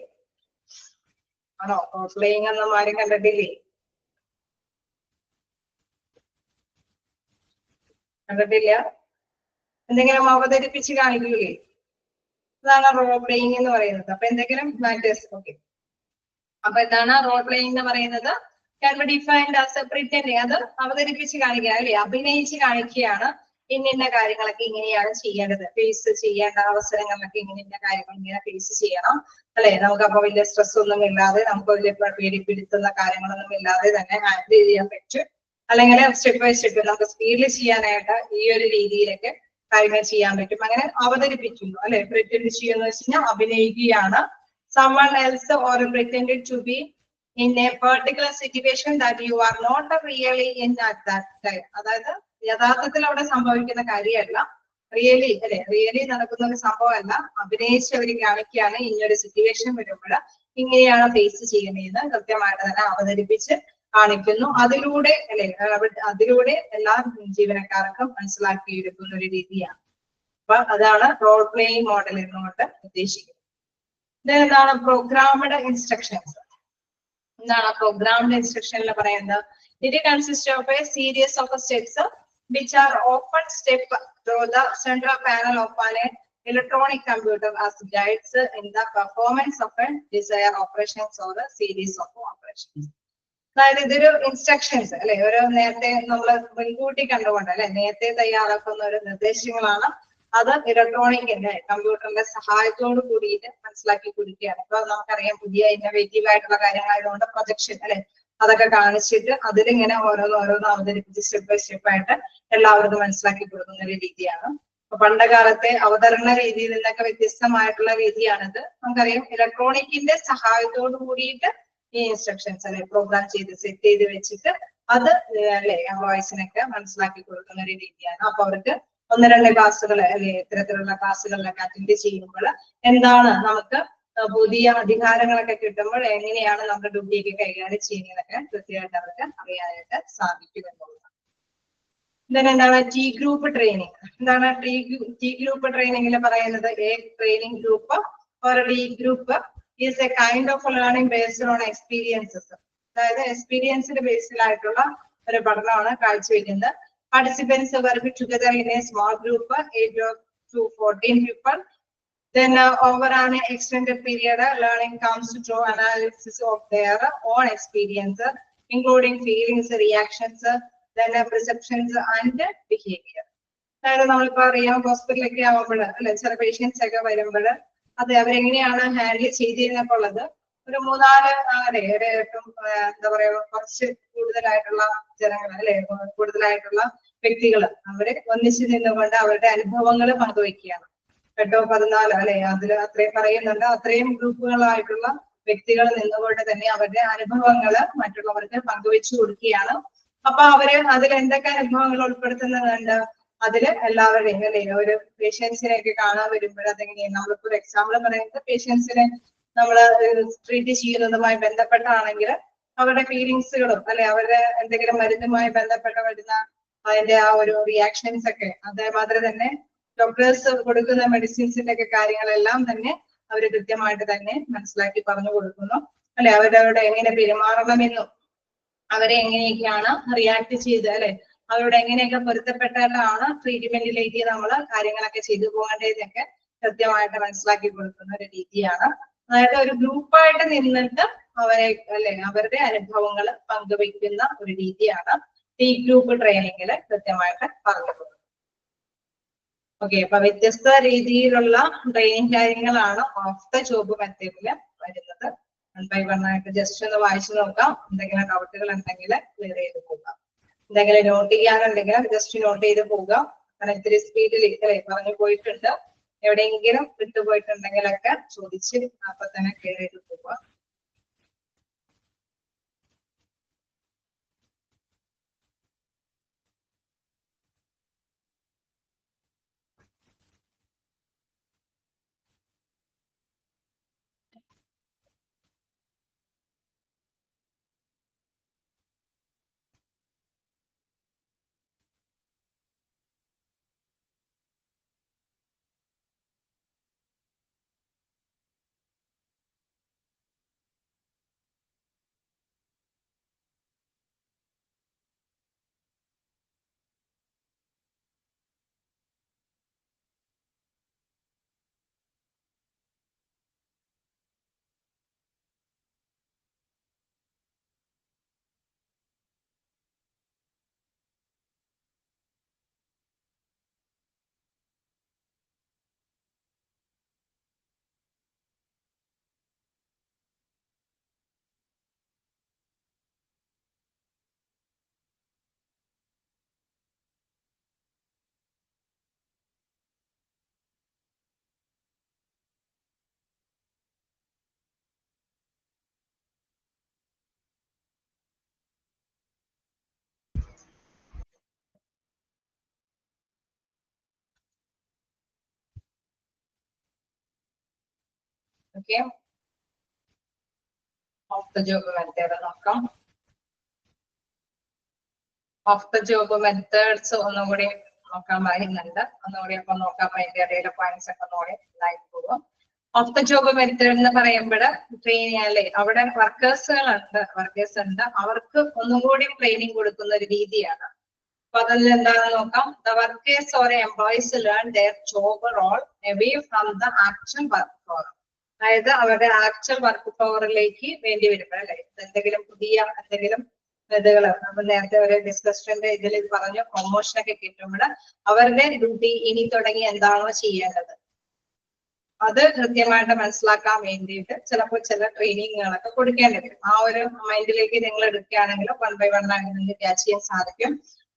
ആണോ? റോൾ പ്ലേയിങ് ഒന്നും ആരും കണ്ടിട്ടില്ലേ? കണ്ടിട്ടില്ല? എന്തെങ്കിലും അവതരിപ്പിച്ച് കാണിക്കൂലേ? അതാണ് റോൾ പ്ലേയിങ് എന്ന് പറയുന്നത്. അപ്പൊ എന്തെങ്കിലും മാറ്റേഴ്സ്. ഓക്കെ, അപ്പൊ എന്താണ് റോൾ പ്ലേയിങ് എന്ന് പറയുന്നത്? Can be defined as a pretending. അത് അവതരിപ്പിച്ച് കാണിക്കുക അല്ലെ, അഭിനയിച്ച് കാണിക്കുകയാണ്. ഇന്ന കാര്യങ്ങളൊക്കെ ഇങ്ങനെയാണ് ചെയ്യേണ്ടത്, ഫേസ് ചെയ്യേണ്ട അവസരങ്ങളിലൊക്കെ ഇന്ന കാര്യങ്ങൾ ഇങ്ങനെ ഫേസ് ചെയ്യണം അല്ലെ. നമുക്കപ്പോ വലിയ സ്ട്രെസ് ഒന്നും ഇല്ലാതെ, നമുക്ക് വലിയ പേടിപ്പിടുത്തുന്ന കാര്യങ്ങളൊന്നും ഇല്ലാതെ തന്നെ ഹാൻഡിൽ ചെയ്യാൻ പറ്റും. അല്ലെങ്കിൽ സ്റ്റെപ്പ് ബൈ സ്റ്റെപ്പ് നമുക്ക് സ്പീഡിൽ ചെയ്യാനായിട്ട് ഈ ഒരു രീതിയിലൊക്കെ കാര്യങ്ങൾ ചെയ്യാൻ പറ്റും. അങ്ങനെ അവതരിപ്പിക്കുന്നു അല്ലെ. പ്രിറ്റൻഡ് ചെയ്യുന്ന വെച്ച് കഴിഞ്ഞാൽ അഭിനയിക്കുകയാണ്. someone else or pretended to be in a particular situation that you are not really in at that time. അതായത് യഥാർത്ഥത്തിൽ അവിടെ സംഭവിക്കുന്ന കാര്യമല്ല, റിയലി അല്ലെ, റിയലി നടക്കുന്ന ഒരു സംഭവമല്ല, അഭിനയിച്ച് അവർ കാണിക്കുകയാണ്. ഇങ്ങനൊരു സിറ്റുവേഷൻ വരുമ്പോൾ ഇങ്ങനെയാണ് ഫേസ് ചെയ്യുന്നതെന്ന് കൃത്യമായിട്ട് തന്നെ അവതരിപ്പിച്ച് കാണിക്കുന്നു. അതിലൂടെ അല്ലെ, അതിലൂടെ എല്ലാ ജീവനക്കാർക്കും മനസ്സിലാക്കിയെടുക്കുന്ന ഒരു രീതിയാണ്. അപ്പൊ അതാണ് റോൾ പ്ലേയിങ് മോഡൽ എന്നുകൊണ്ട് ഉദ്ദേശിക്കുന്നത്. എന്താണ് പ്രോഗ്രാംഡ് ഇൻസ്ട്രക്ഷൻസ്? എന്താണ് പ്രോഗ്രാംഡ് ഇൻസ്ട്രക്ഷനിൽ പറയുന്നത്? It consist of A series of steps which are often step through the central panel of an electronic computer as guides in the performance of a desired operations or a series of operations. അതായത് ഇതൊരു instructions അല്ലെ, ഒരു നേരത്തെ നമ്മൾ മുൻകൂട്ടി കണ്ടുകൊണ്ട് അല്ലെ നേരത്തെ തയ്യാറാക്കുന്ന ഒരു നിർദ്ദേശങ്ങളാണ്. അത് ഇലക്ട്രോണിക്കിന്റെ കമ്പ്യൂട്ടറിന്റെ സഹായത്തോട് കൂടിയിട്ട് മനസ്സിലാക്കി കൊടുക്കുകയാണ്. ഇപ്പൊ നമുക്കറിയാം പുതിയ ഇന്നോവേറ്റീവ് ആയിട്ടുള്ള കാര്യങ്ങളായതുകൊണ്ട് പ്രൊജക്ഷൻ അല്ലെ, അതൊക്കെ കാണിച്ചിട്ട് അതിലിങ്ങനെ ഓരോന്ന് അവതരിപ്പിച്ച് സ്റ്റെപ്പ് ബൈ സ്റ്റെപ്പ് ആയിട്ട് എല്ലാവർക്കും മനസ്സിലാക്കി കൊടുക്കുന്ന ഒരു രീതിയാണ്. അപ്പൊ പണ്ട് കാലത്തെ അവതരണ രീതിയിൽ നിന്നൊക്കെ വ്യത്യസ്തമായിട്ടുള്ള രീതിയാണിത്. നമുക്കറിയാം ഇലക്ട്രോണിക്കിന്റെ സഹായത്തോട് കൂടിയിട്ട് ഈ ഇൻസ്ട്രക്ഷൻസ് അല്ലെ പ്രോഗ്രാം ചെയ്ത് സെറ്റ് ചെയ്ത് വെച്ചിട്ട് അത് അല്ലെ എംപ്ലോയീസിനൊക്കെ മനസ്സിലാക്കി കൊടുക്കുന്ന ഒരു രീതിയാണ്. അപ്പൊ അവർക്ക് 1-2 ക്ലാസ്സുകൾ അല്ലെ ഇത്തരത്തിലുള്ള ക്ലാസ്സുകളിലൊക്കെ അറ്റൻഡ് ചെയ്യുമ്പോൾ എന്താണ് നമുക്ക് പുതിയ അധികാരങ്ങളൊക്കെ കിട്ടുമ്പോൾ എങ്ങനെയാണ് നമ്മുടെ ഡ്യൂട്ടിയൊക്കെ കൈകാര്യം ചെയ്യുന്നതൊക്കെ കൃത്യമായിട്ട് അവർക്ക് അറിയാനായിട്ട് സാധിക്കും എന്നുള്ളതാണ്. എന്താണ് ടി ഗ്രൂപ്പ് ട്രെയിനിങ്? എന്താണ് ടി ഗ്രൂപ്പ് ട്രെയിനിങ്ങിൽ പറയുന്നത്? A training group or D group is A kind of learning based on experiences. അതായത് എക്സ്പീരിയൻസിന്റെ ബേസിലായിട്ടുള്ള ഒരു പഠനമാണ് കാഴ്ചവെക്കുന്നത്. Participants work together in a small group, 8 to 14 people. Then over an extended period, learning comes through analysis of their own experience, including feelings, reactions, then perceptions and behavior. അതായത് നമ്മളിപ്പോ അറിയാം ഹോസ്പിറ്റലൊക്കെ ആവുമ്പോൾ അല്ലെ ചില പേഷ്യൻസ് ഒക്കെ വരുമ്പോൾ അത് അവരെങ്ങനെയാണ് ഹാൻഡിൽ ചെയ്തിരുന്നപ്പോൾ ഉള്ളത് ഒരു 3-4 അല്ലെ എന്താ പറയാ കുറച്ച് കൂടുതലായിട്ടുള്ള ജനങ്ങൾ അല്ലെ കൂടുതലായിട്ടുള്ള വ്യക്തികൾ അവര് ഒന്നിച്ചു നിന്നുകൊണ്ട് അവരുടെ അനുഭവങ്ങൾ പങ്കുവെക്കുകയാണ്. 8-14 അല്ലെ അതിൽ അത്രയും പറയുന്നുണ്ട്. അത്രയും ഗ്രൂപ്പുകളായിട്ടുള്ള വ്യക്തികൾ നിന്നുകൊണ്ട് തന്നെ അവരുടെ അനുഭവങ്ങള് മറ്റുള്ളവർക്ക് പങ്കുവെച്ചു കൊടുക്കുകയാണ്. അപ്പൊ അവര് അതിൽ എന്തൊക്കെ അനുഭവങ്ങൾ ഉൾപ്പെടുത്തുന്നുണ്ട്? അതില് എല്ലാവരുടെയും അല്ലെ ഒരു പേഷ്യൻസിനെ ഒക്കെ കാണാൻ വരുമ്പോൾ അതെങ്ങനെയാണ് നമ്മളിപ്പോ ഒരു എക്സാമ്പിൾ പറയുന്നത് പേഷ്യൻസിനെ നമ്മള് ട്രീറ്റ് ചെയ്യുന്നതുമായി ബന്ധപ്പെട്ടാണെങ്കിൽ അവരുടെ ഫീലിങ്സുകളും അല്ലെ അവരുടെ എന്തെങ്കിലും മരുന്നുമായി ബന്ധപ്പെട്ട് വരുന്ന അതിന്റെ ആ ഒരു റിയാക്ഷൻസ് ഒക്കെ അതേമാതിരി തന്നെ ഡോക്ടേഴ്സ് കൊടുക്കുന്ന മെഡിസിൻസിന്റെ ഒക്കെ കാര്യങ്ങളെല്ലാം തന്നെ അവര് കൃത്യമായിട്ട് തന്നെ മനസ്സിലാക്കി പറഞ്ഞു കൊടുക്കുന്നു അല്ലെ. അവരവരുടെ എങ്ങനെ പെരുമാറണമെന്നും അവരെ എങ്ങനെയൊക്കെയാണ് റിയാക്ട് ചെയ്ത് അല്ലെ അവരോട് എങ്ങനെയൊക്കെ പൊരുത്തപ്പെട്ടാലാണ് ട്രീറ്റ്മെന്റിലേക്ക് നമ്മൾ കാര്യങ്ങളൊക്കെ ചെയ്തു പോകേണ്ടതൊക്കെ കൃത്യമായിട്ട് മനസ്സിലാക്കി കൊടുക്കുന്ന ഒരു രീതിയാണ്. അതായത് ഒരു ഗ്രൂപ്പായിട്ട് നിന്നിട്ട് അവരെ അല്ലെ അവരുടെ അനുഭവങ്ങൾ പങ്കുവെക്കുന്ന ഒരു രീതിയാണ് ഈ ഗ്രൂപ്പ് ട്രെയിനിങ്ങിൽ കൃത്യമായിട്ട് പറഞ്ഞു കൊടുക്കുന്നത്. ഓക്കെ, അപ്പൊ വ്യത്യസ്ത രീതിയിലുള്ള ട്രെയിനിങ് കാര്യങ്ങളാണ് ഓഫ് ദ ജോബ് മെത്തേഡില് വരുന്നത്. 1 by 1 ആയിട്ട് ജസ്റ്റ് ഒന്ന് വായിച്ചു നോക്കാം. എന്തെങ്കിലും ഡൗട്ടുകൾ ഉണ്ടെങ്കിൽ ക്ലിയർ ചെയ്ത് പോകാം. എന്തെങ്കിലും നോട്ട് ചെയ്യാനുണ്ടെങ്കിൽ ജസ്റ്റ് നോട്ട് ചെയ്ത് പോകാം. കാരണം ഇത്തിരി സ്പീഡിൽ പറഞ്ഞു പോയിട്ടുണ്ട്. എവിടെയെങ്കിലും വിട്ടുപോയിട്ടുണ്ടെങ്കിലൊക്കെ ചോദിച്ച് അപ്പൊ തന്നെ ക്ലിയർ ചെയ്ത് പോകാം. Okay, of the job method നോക്കാം. ഓഫ് ദ ജോബ് മെത്തേഡ്സ് ഒന്നുകൂടി നോക്കാൻ പറയുന്നുണ്ട്. ഒന്നുകൂടി അപ്പൊ നോക്കാം, അതിന്റെ ഇടയിലെ പോയിന്റ്സ് ഒക്കെ ഒന്നുകൂടി ലൈക്ക് പോകും. ഓഫ് ദ ജോബ് മെത്തേഡ് എന്ന് പറയുമ്പോൾ ട്രെയിനിങ് അല്ലെ, അവിടെ വർക്കേഴ്സ് ഉണ്ട്, അവർക്ക് ഒന്നും കൂടി ട്രെയിനിങ് കൊടുക്കുന്ന ഒരു രീതിയാണ്. അപ്പൊ അതിൽ എന്താണെന്ന് നോക്കാം. The workers or employees learn their job role away from the actual work floor. അതായത് അവരുടെ ആക്ച്വൽ വർക്ക് ഫ്ലോറിലേക്ക് വേണ്ടി വരുമ്പോൾ അല്ലെ, എന്തെങ്കിലും പുതിയ എന്തെങ്കിലും ഇതുകൾ നമ്മൾ നേരത്തെ ഒരു ഡിസ്കഷന്റെ ഇതിൽ പറഞ്ഞു, പ്രൊമോഷനൊക്കെ കിട്ടുമ്പോൾ അവരുടെ ഡ്യൂട്ടി ഇനി തുടങ്ങി എന്താണോ ചെയ്യേണ്ടത് അത് കൃത്യമായിട്ട് മനസ്സിലാക്കാൻ വേണ്ടിയിട്ട് ചിലപ്പോൾ ചില ട്രെയിനിങ്ങുകളൊക്കെ കൊടുക്കേണ്ടി വരും. ആ ഒരു മൈൻഡിലേക്ക് നിങ്ങൾ എടുക്കുകയാണെങ്കിൽ 1 by 1 ആയിട്ട് നിങ്ങൾക്ക് ക്യാച്ച് ചെയ്യാൻ സാധിക്കും.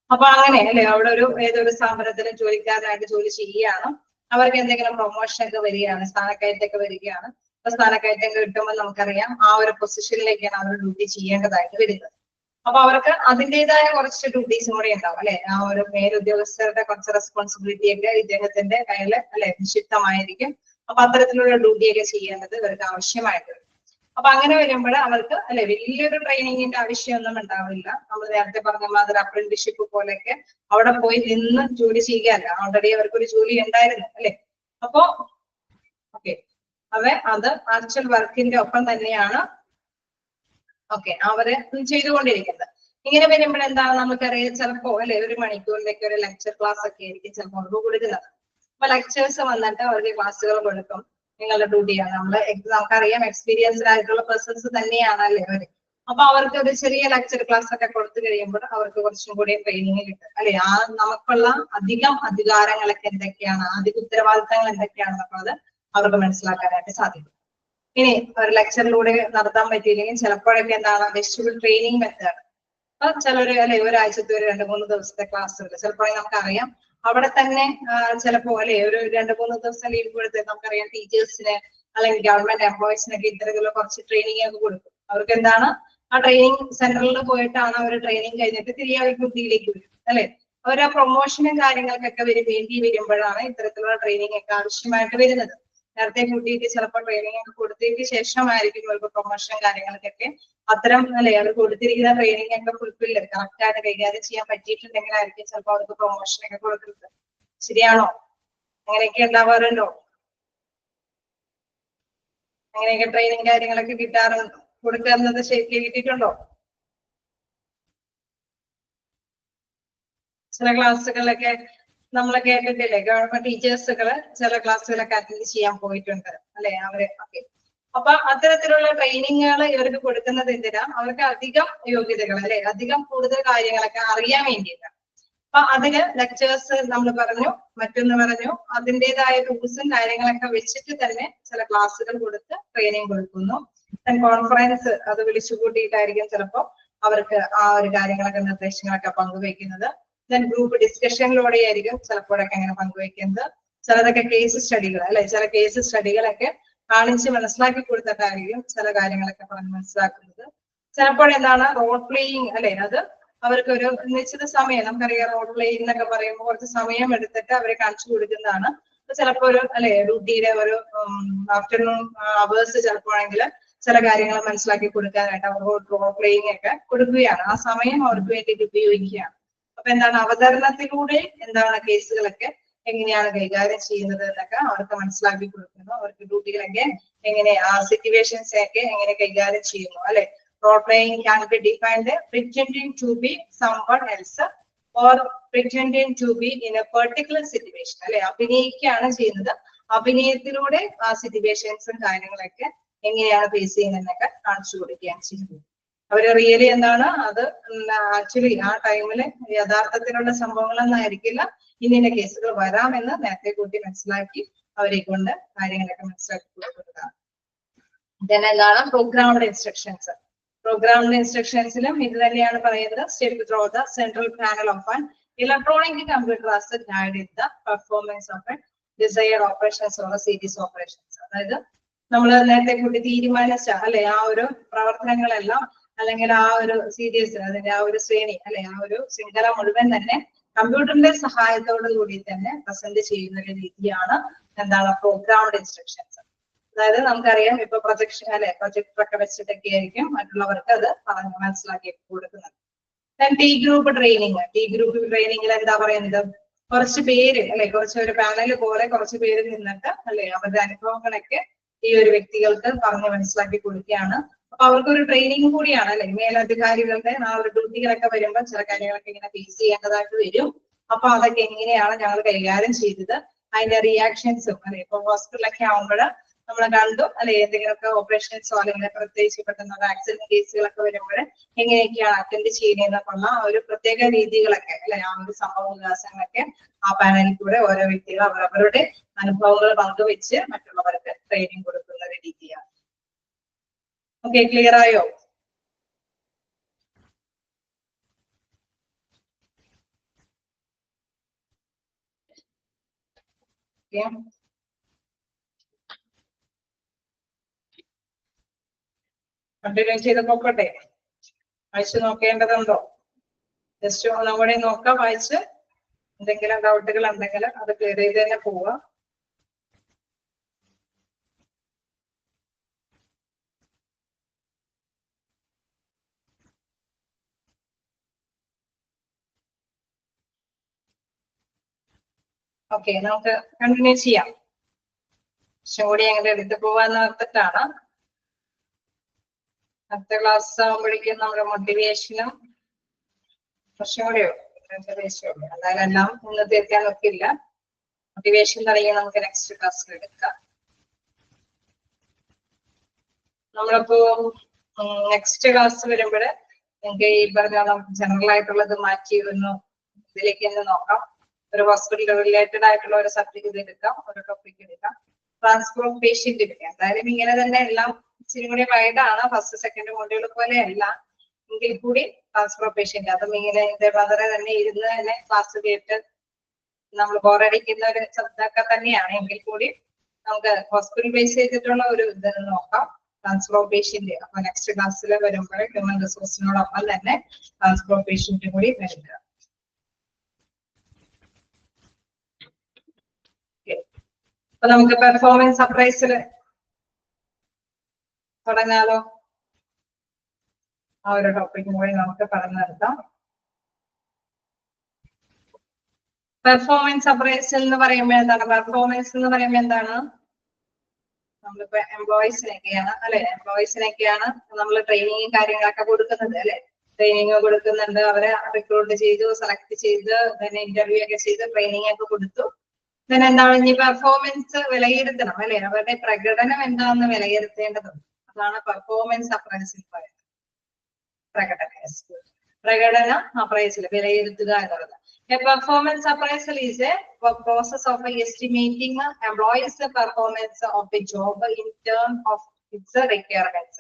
അപ്പൊ അങ്ങനെ അല്ലെ, അവിടെ ഏതൊരു സ്ഥാപനത്തിൽ ജോലിക്കാരനായിട്ട് ജോലി ചെയ്യുകയാണ്, അവർക്ക് എന്തെങ്കിലും പ്രൊമോഷൻ ഒക്കെ വരികയാണ്, സ്ഥാനക്കയറ്റമൊക്കെ വരികയാണ്. അപ്പൊ സ്ഥാനക്കയറ്റം കിട്ടുമ്പോൾ നമുക്കറിയാം ആ ഒരു പൊസിഷനിലേക്കാണ് അവർ ഡ്യൂട്ടി ചെയ്യേണ്ടതായിട്ട് വരുന്നത്. അപ്പൊ അവർക്ക് അതിൻ്റെതായ കുറച്ച് ഡ്യൂട്ടീസും കൂടെ ഉണ്ടാവും അല്ലെ. ആ ഒരു മേലുദ്യോഗസ്ഥരുടെ കുറച്ച് റെസ്പോൺസിബിലിറ്റി ഒക്കെ ഇദ്ദേഹത്തിന്റെ കയ്യിൽ അല്ലെ നിക്ഷിപ്തമായിരിക്കും. അപ്പൊ അത്തരത്തിലുള്ള ഡ്യൂട്ടിയൊക്കെ ചെയ്യേണ്ടത് ഇവർക്ക് ആവശ്യമായിട്ട് വരും. അപ്പൊ അങ്ങനെ വരുമ്പോൾ അവർക്ക് അല്ലെ വലിയൊരു ട്രെയിനിങ്ങിന്റെ ആവശ്യമൊന്നും ഉണ്ടാവില്ല. നമ്മൾ നേരത്തെ പറഞ്ഞ മാതിരി അപ്രന്റീഷിപ്പ് പോലെയൊക്കെ അവിടെ പോയി നിന്ന് ജോലി ചെയ്യുകയല്ല, ഓൾറെഡി അവർക്കൊരു ജോലി ഉണ്ടായിരുന്നു അല്ലെ. അപ്പോ ഓക്കെ, അത് ആക്ച്വൽ വർക്കിന്റെ ഒപ്പം തന്നെയാണ് അവര് ചെയ്തുകൊണ്ടിരിക്കുന്നത്. ഇങ്ങനെ വരുമ്പോൾ എന്താണ് നമുക്കറിയാം, ചിലപ്പോ അല്ലെ 1 മണിക്കൂറിലേക്ക് ഒരു ലെക്ചർ ക്ലാസ് ഒക്കെ ആയിരിക്കും ചിലപ്പോൾ അവർക്ക് കൊടുക്കുന്നത്. അപ്പൊ ലെക്ചേഴ്സ് വന്നിട്ട് അവർക്ക് ക്ലാസ്സുകൾ കൊടുക്കും. നിങ്ങളുടെ ഡ്യൂട്ടിയാണ്. നമുക്കറിയാം എക്സ്പീരിയൻസ്ഡ് ആയിട്ടുള്ള പേഴ്സൺസ് തന്നെയാണ് അല്ലേ അവര്. അപ്പൊ അവർക്ക് ഒരു ചെറിയ ലെക്ചർ ക്ലാസ് ഒക്കെ കൊടുത്തു കഴിയുമ്പോൾ അവർക്ക് കുറച്ചും കൂടി ട്രെയിനിങ് കിട്ടും അല്ലെ. ആ നമുക്കുള്ള അധികം അധികാരങ്ങളൊക്കെ എന്തൊക്കെയാണ്, അധിക ഉത്തരവാദിത്തങ്ങൾ എന്തൊക്കെയാണെന്നുള്ളത് അവർക്ക് മനസ്സിലാക്കാനായിട്ട് സാധിക്കും. ഇനി ഒരു ലെക്ചറിലൂടെ നടത്താൻ പറ്റിയില്ലെങ്കിൽ ചിലപ്പോഴൊക്കെ എന്താണ് വെസ്റ്റിബിൾ ട്രെയിനിങ് മെത്തേഡ്. അപ്പൊ ചിലര് അല്ലെ ഒരാഴ്ചത്തെ ഒരു 2-3 ദിവസത്തെ ക്ലാസ്സുകൾ ചിലപ്പോഴേ നമുക്കറിയാം അവിടെ തന്നെ ചിലപ്പോ അല്ലെ ഒരു 2-3 ദിവസം ലീവ് കൊടുത്ത് നമുക്കറിയാം ടീച്ചേഴ്സിന് അല്ലെങ്കിൽ ഗവൺമെന്റ് എംപ്ലോയീസിനൊക്കെ ഇത്തരത്തിലുള്ള കുറച്ച് ട്രെയിനിങ് ഒക്കെ കൊടുക്കും. അവർക്ക് എന്താണ് ആ ട്രെയിനിങ് സെന്ററിൽ പോയിട്ടാണ് അവർ ട്രെയിനിങ് കഴിഞ്ഞിട്ട് തിരികെ അവർ ഡ്യൂട്ടിയിലേക്ക് വരും അല്ലെ. അവർ ആ പ്രൊമോഷനും കാര്യങ്ങൾക്കൊക്കെ വേണ്ടി വരുമ്പോഴാണ് ഇത്തരത്തിലുള്ള ട്രെയിനിങ് ഒക്കെ ആവശ്യമായിട്ട് വരുന്നത്. നേരത്തെ കൂട്ടിയിട്ട് ചിലപ്പോൾ ട്രെയിനിങ് ഒക്കെ കൊടുത്തതിന് ശേഷമായിരിക്കും അവർക്ക് പ്രൊമോഷൻ കാര്യങ്ങൾക്കൊക്കെ അത്തരം അല്ലെ അവർ കൊടുത്തിരിക്കുന്ന ട്രെയിനിങ് ഒക്കെ ഫുൾഫില്ല് കറക്റ്റ് ആയിട്ട് കൈകാര്യം ചെയ്യാൻ പറ്റിയിട്ടുണ്ടെങ്കിലായിരിക്കും ചിലപ്പോൾ അവർക്ക് പ്രൊമോഷൻ ഒക്കെ കൊടുക്കുന്നത്. ശരിയാണോ? അങ്ങനെയൊക്കെ ഉണ്ടാവാറുണ്ടോ? അങ്ങനെയൊക്കെ ട്രെയിനിങ് കാര്യങ്ങളൊക്കെ കൊടുക്കുന്നത് കിട്ടിയിട്ടുണ്ടോ? ചില ക്ലാസ്സുകളിലൊക്കെ നമ്മൾ കേട്ടിട്ടില്ലേ, ഗവൺമെന്റ് ടീച്ചേഴ്സുകള് ചില ക്ലാസ്സുകളൊക്കെ അറ്റൻഡ് ചെയ്യാൻ പോയിട്ടുണ്ട് അല്ലെ അവര്. ഓക്കെ, അപ്പൊ അത്തരത്തിലുള്ള ട്രെയിനിങ്ങുകൾ ഇവർക്ക് കൊടുക്കുന്നത് എന്തിനാ? അവർക്ക് അധികം യോഗ്യതകൾ അല്ലെ, അധികം കൂടുതൽ കാര്യങ്ങളൊക്കെ അറിയാൻ വേണ്ടിയിട്ടാണ്. അപ്പൊ അതിന് ലെക്ചേഴ്സ് നമ്മൾ പറഞ്ഞു, മറ്റൊന്ന് പറഞ്ഞു, അതിൻ്റെതായ ടൂൾസും കാര്യങ്ങളൊക്കെ വെച്ചിട്ട് തന്നെ ചില ക്ലാസ്സുകൾ കൊടുത്ത് ട്രെയിനിങ് കൊടുക്കുന്നു. കോൺഫറൻസ് അത് വിളിച്ചു കൂട്ടിയിട്ടായിരിക്കും ചിലപ്പോൾ അവർക്ക് ആ ഒരു കാര്യങ്ങളൊക്കെ നിർദ്ദേശങ്ങളൊക്കെ പങ്കുവെക്കുന്നത്. ഗ്രൂപ്പ് ഡിസ്കഷനിലൂടെ ആയിരിക്കും ചിലപ്പോഴൊക്കെ അങ്ങനെ പങ്കുവെക്കുന്നത്. ചിലതൊക്കെ കേസ് സ്റ്റഡികൾ അല്ലെ, ചില കേസ് സ്റ്റഡികളൊക്കെ കാണിച്ച് മനസ്സിലാക്കി കൊടുത്തിട്ടായിരിക്കും ചില കാര്യങ്ങളൊക്കെ പറഞ്ഞ് മനസ്സിലാക്കുന്നത്. ചിലപ്പോൾ എന്താണ് റോൾ പ്ലേയിങ് അല്ലെ, അത് അവർക്ക് ഒരു നിശ്ചിത സമയം, നമുക്കറിയാം റോൾ പ്ലേയിങ് എന്നൊക്കെ പറയുമ്പോൾ കുറച്ച് സമയം എടുത്തിട്ട് അവരെ കാണിച്ചു കൊടുക്കുന്നതാണ്. ചിലപ്പോൾ ഒരു അല്ലെ ഡ്യൂട്ടിയിലെ ഒരു ആഫ്റ്റർനൂൺ അവേഴ്സ് ചിലപ്പോഴെങ്കിൽ ചില കാര്യങ്ങൾ മനസ്സിലാക്കി കൊടുക്കാനായിട്ട് അവർ റോൾ പ്ലേയിങ് ഒക്കെ കൊടുക്കുകയാണ്. ആ സമയം അവർക്ക് വേണ്ടിയിട്ട് ഉപയോഗിക്കുകയാണ്. അപ്പൊ എന്താണ് അവതരണത്തിലൂടെ എന്താണ് കേസുകളൊക്കെ എങ്ങനെയാണ് കൈകാര്യം ചെയ്യുന്നത് എന്നൊക്കെ അവർക്ക് മനസ്സിലാക്കി കൊടുക്കുന്നു. അവർക്ക് ഡ്യൂട്ടികളൊക്കെ എങ്ങനെ ആ സിറ്റുവേഷൻസ് ഒക്കെ എങ്ങനെ കൈകാര്യം ചെയ്യുന്നു അല്ലെ. Role playing can be defined pretending to be someone else or pretending to be in a particular situation അല്ലെ. അഭിനയിക്കുകയാണ് ചെയ്യുന്നത്. അഭിനയത്തിലൂടെ ആ സിറ്റുവേഷൻസും കാര്യങ്ങളൊക്കെ എങ്ങനെയാണ് ഫേസ് ചെയ്യുന്നതെന്നൊക്കെ കാണിച്ചു കൊടുക്കുകയാണ് ചെയ്യുന്നത്. അവര് റിയലി എന്താണ് അത് ആക്ച്വലി ആ ടൈമില് യഥാർത്ഥത്തിലുള്ള സംഭവങ്ങളൊന്നും ആയിരിക്കില്ല, ഇന്ന കേസുകൾ വരാമെന്ന് നേരത്തെ കൂട്ടി മനസ്സിലാക്കി അവരെ കൊണ്ട് കാര്യങ്ങളൊക്കെ മനസ്സിലാക്കി കൊടുക്കുന്നതാണ്. then എന്താണ് പ്രോഗ്രാംഡ് ഇൻസ്ട്രക്ഷൻസ്. പ്രോഗ്രാംഡ് ഇൻസ്ട്രക്ഷൻസിലും ഇത് തന്നെയാണ് പറയുന്നത്. Step through the central panel of an electronic computer as guide in the performance of A desired operations or series operations. അതായത് നമ്മൾ നേരത്തെ കൂട്ടി തീരുമാനിച്ച അല്ലെ ആ ഒരു പ്രവർത്തനങ്ങളെല്ലാം അല്ലെങ്കിൽ ആ ഒരു സീരീസ് അതിന്റെ ആ ഒരു ശ്രേണി അല്ലെ ആ ഒരു ശൃംഖല മുഴുവൻ തന്നെ കമ്പ്യൂട്ടറിന്റെ സഹായത്തോടു കൂടി തന്നെ പ്രസന്റ് ചെയ്യുന്ന ഒരു രീതിയാണ് എന്താണ് പ്രോഗ്രാംഡ് ഇൻസ്ട്രക്ഷൻസ്. അതായത് നമുക്കറിയാം ഇപ്പൊ പ്രൊജക്ഷൻ അല്ലെ, പ്രൊജക്ടറൊക്കെ വെച്ചിട്ടൊക്കെ ആയിരിക്കും മറ്റുള്ളവർക്ക് അത് പറഞ്ഞ് മനസ്സിലാക്കി കൊടുക്കുന്നത്. T group training. T group ട്രെയിനിങ്ങിൽ എന്താ പറയുന്നത്, കുറച്ച് പേര് അല്ലെ, കുറച്ച് ഒരു പാനൽ പോലെ കുറച്ച് പേര് നിന്നിട്ട് അല്ലെ അവരുടെ അനുഭവങ്ങളൊക്കെ ഈ ഒരു വ്യക്തികൾക്ക് പറഞ്ഞ് മനസ്സിലാക്കി കൊടുക്കുകയാണ്. അപ്പൊ അവർക്കൊരു ട്രെയിനിങ് കൂടിയാണ് അല്ലെ. മേലധികാരികളുടെ ആ ഒരു ഡ്യൂട്ടികളൊക്കെ വരുമ്പോൾ ചില കാര്യങ്ങളൊക്കെ ഇങ്ങനെ ഫേസ് ചെയ്യേണ്ടതായിട്ട് വരും. അപ്പൊ അതൊക്കെ എങ്ങനെയാണ് ഞങ്ങൾ കൈകാര്യം ചെയ്തത്, അതിന്റെ റിയാക്ഷൻസും അല്ലെ. ഇപ്പൊ ഹോസ്പിറ്റലൊക്കെ ആവുമ്പോൾ നമ്മൾ കണ്ടു അല്ലെ, എന്തെങ്കിലുമൊക്കെ ഓപ്പറേഷൻസോ അല്ലെങ്കിൽ പ്രത്യേകിച്ച് പെട്ടെന്ന് ആക്സിഡന്റ് കേസുകളൊക്കെ വരുമ്പോൾ എങ്ങനെയൊക്കെയാണ് അറ്റൻഡ് ചെയ്യുന്നതെന്നുള്ള ഒരു പ്രത്യേക രീതികളൊക്കെ അല്ലെ, ആ ഒരു സംഭവ വികാസങ്ങളൊക്കെ ആ പാനലിൽ കൂടെ ഓരോ വ്യക്തികൾ അവരവരുടെ അനുഭവങ്ങൾ പങ്കുവെച്ച് മറ്റുള്ളവർക്ക് ട്രെയിനിങ് കൊടുക്കുന്ന ഒരു രീതിയാണ്. ഓക്കെ, ക്ലിയർ ആയോ? കണ്ടിന്യൂ ചെയ്ത് നോക്കട്ടെ, വായിച്ചു നോക്കേണ്ടതുണ്ടോ? ജസ്റ്റ് നമ്മുടെ നോക്കാം, വായിച്ച് എന്തെങ്കിലും ഡൗട്ടുകൾ ഉണ്ടെങ്കിൽ അത് ക്ലിയർ ചെയ്ത് തന്നെ പോവുക. ഓക്കെ, നമുക്ക് കണ്ടിന്യൂ ചെയ്യാം. കുറച്ചും കൂടി അങ്ങനെ എടുത്തു പോവാന്ന് ഓർത്തിട്ടാണ്. അടുത്ത ക്ലാസ് ആകുമ്പോഴേക്കും നമ്മുടെ മോട്ടിവേഷനും കുറച്ചും കൂടെയോ എന്തായാലും എല്ലാം ഇന്ന് തീർക്കാൻ നോക്കില്ല. മോട്ടിവേഷൻ തുടങ്ങി നമുക്ക് നെക്സ്റ്റ് ക്ലാസ്സിൽ എടുക്കാം. നമ്മളിപ്പോ നെക്സ്റ്റ് ക്ലാസ് വരുമ്പോൾ നിങ്ങൾക്ക് ഈ പറഞ്ഞ ജനറൽ ആയിട്ടുള്ളത് മാറ്റി ഇതിലേക്ക് തന്നെ നോക്കാം. ഒരു ഹോസ്പിറ്റൽ റിലേറ്റഡ് ആയിട്ടുള്ള ഒരു സബ്ജക്ട് എടുക്കാം, ഒരു ടോപ്പിക് എടുക്കാം. ട്രാൻസ്പ്ലാന്റ് പേഷ്യന്റ് എടുക്കാം. എന്തായാലും ഇങ്ങനെ തന്നെ എല്ലാം ഇച്ചിരി കൂടി വൈഡാണ്, ഫസ്റ്റ് സെക്കൻഡ് മോഡ്യൂൾ പോലെ അല്ല എങ്കിൽ കൂടി ട്രാൻസ്പ്ലാന്റ് പേഷ്യന്റ് അതും ഇങ്ങനെ വളരെ തന്നെ ഇരുന്ന് തന്നെ ക്ലാസ് കേട്ട് നമ്മൾ ബോറടിക്കുന്ന ഒരു ശബ്ദമൊക്കെ തന്നെയാണ്. എങ്കിൽ കൂടി നമുക്ക് ഹോസ്പിറ്റൽ ബേസ് ചെയ്തിട്ടുള്ള ഒരു ഇത് നോക്കാം, ട്രാൻസ്പ്ലാന്റ് പേഷ്യന്റ്. അപ്പൊ നെക്സ്റ്റ് ക്ലാസ്സിൽ വരുമ്പോൾ ഹ്യൂമൻ റിസോഴ്സിനോടൊപ്പം തന്നെ ട്രാൻസ്പ്ലാന്റ് പേഷ്യന്റ് കൂടി വരിക. അപ്പൊ നമുക്ക് പെർഫോമൻസ് അപ്രൈസൽ തുടങ്ങാലോ. ആ ഒരു ടോപ്പിക്കും കൂടി നമുക്ക് പറഞ്ഞു നിർത്താം. പെർഫോമൻസ് അപ്രൈസൽ എന്ന് പറയുമ്പോൾ എന്താണ്? പെർഫോമൻസ് എന്ന് പറയുമ്പോൾ എന്താണ്? നമ്മളിപ്പോ എംപ്ലോയീസിനൊക്കെയാണ് അല്ലെ, എംപ്ലോയീസിനൊക്കെയാണ് നമ്മൾ ട്രെയിനിങ് കാര്യങ്ങളൊക്കെ കൊടുക്കുന്നത് അല്ലെ. ട്രെയിനിങ് കൊടുക്കുന്നുണ്ട്, അവരെ റിക്രൂട്ട് ചെയ്തു, സെലക്ട് ചെയ്ത് പിന്നെ ഇന്റർവ്യൂ ഒക്കെ ചെയ്ത് ട്രെയിനിങ് ഒക്കെ കൊടുത്തു. പിന്നെ എന്താണ്, ഇനി പെർഫോമൻസ് വിലയിരുത്തണം അല്ലെ, അവരുടെ പ്രകടനം എന്താണെന്ന് വിലയിരുത്തേണ്ടതുണ്ട്. അതാണ് പെർഫോമൻസ് അപ്രൈസൽ പറയുന്നത്. പ്രകടന അപ്രൈസൽ വിലയിരുത്തുക എന്നുള്ളത്. A performance appraisal is a process of estimating employees' performance of a job in terms of its requirements.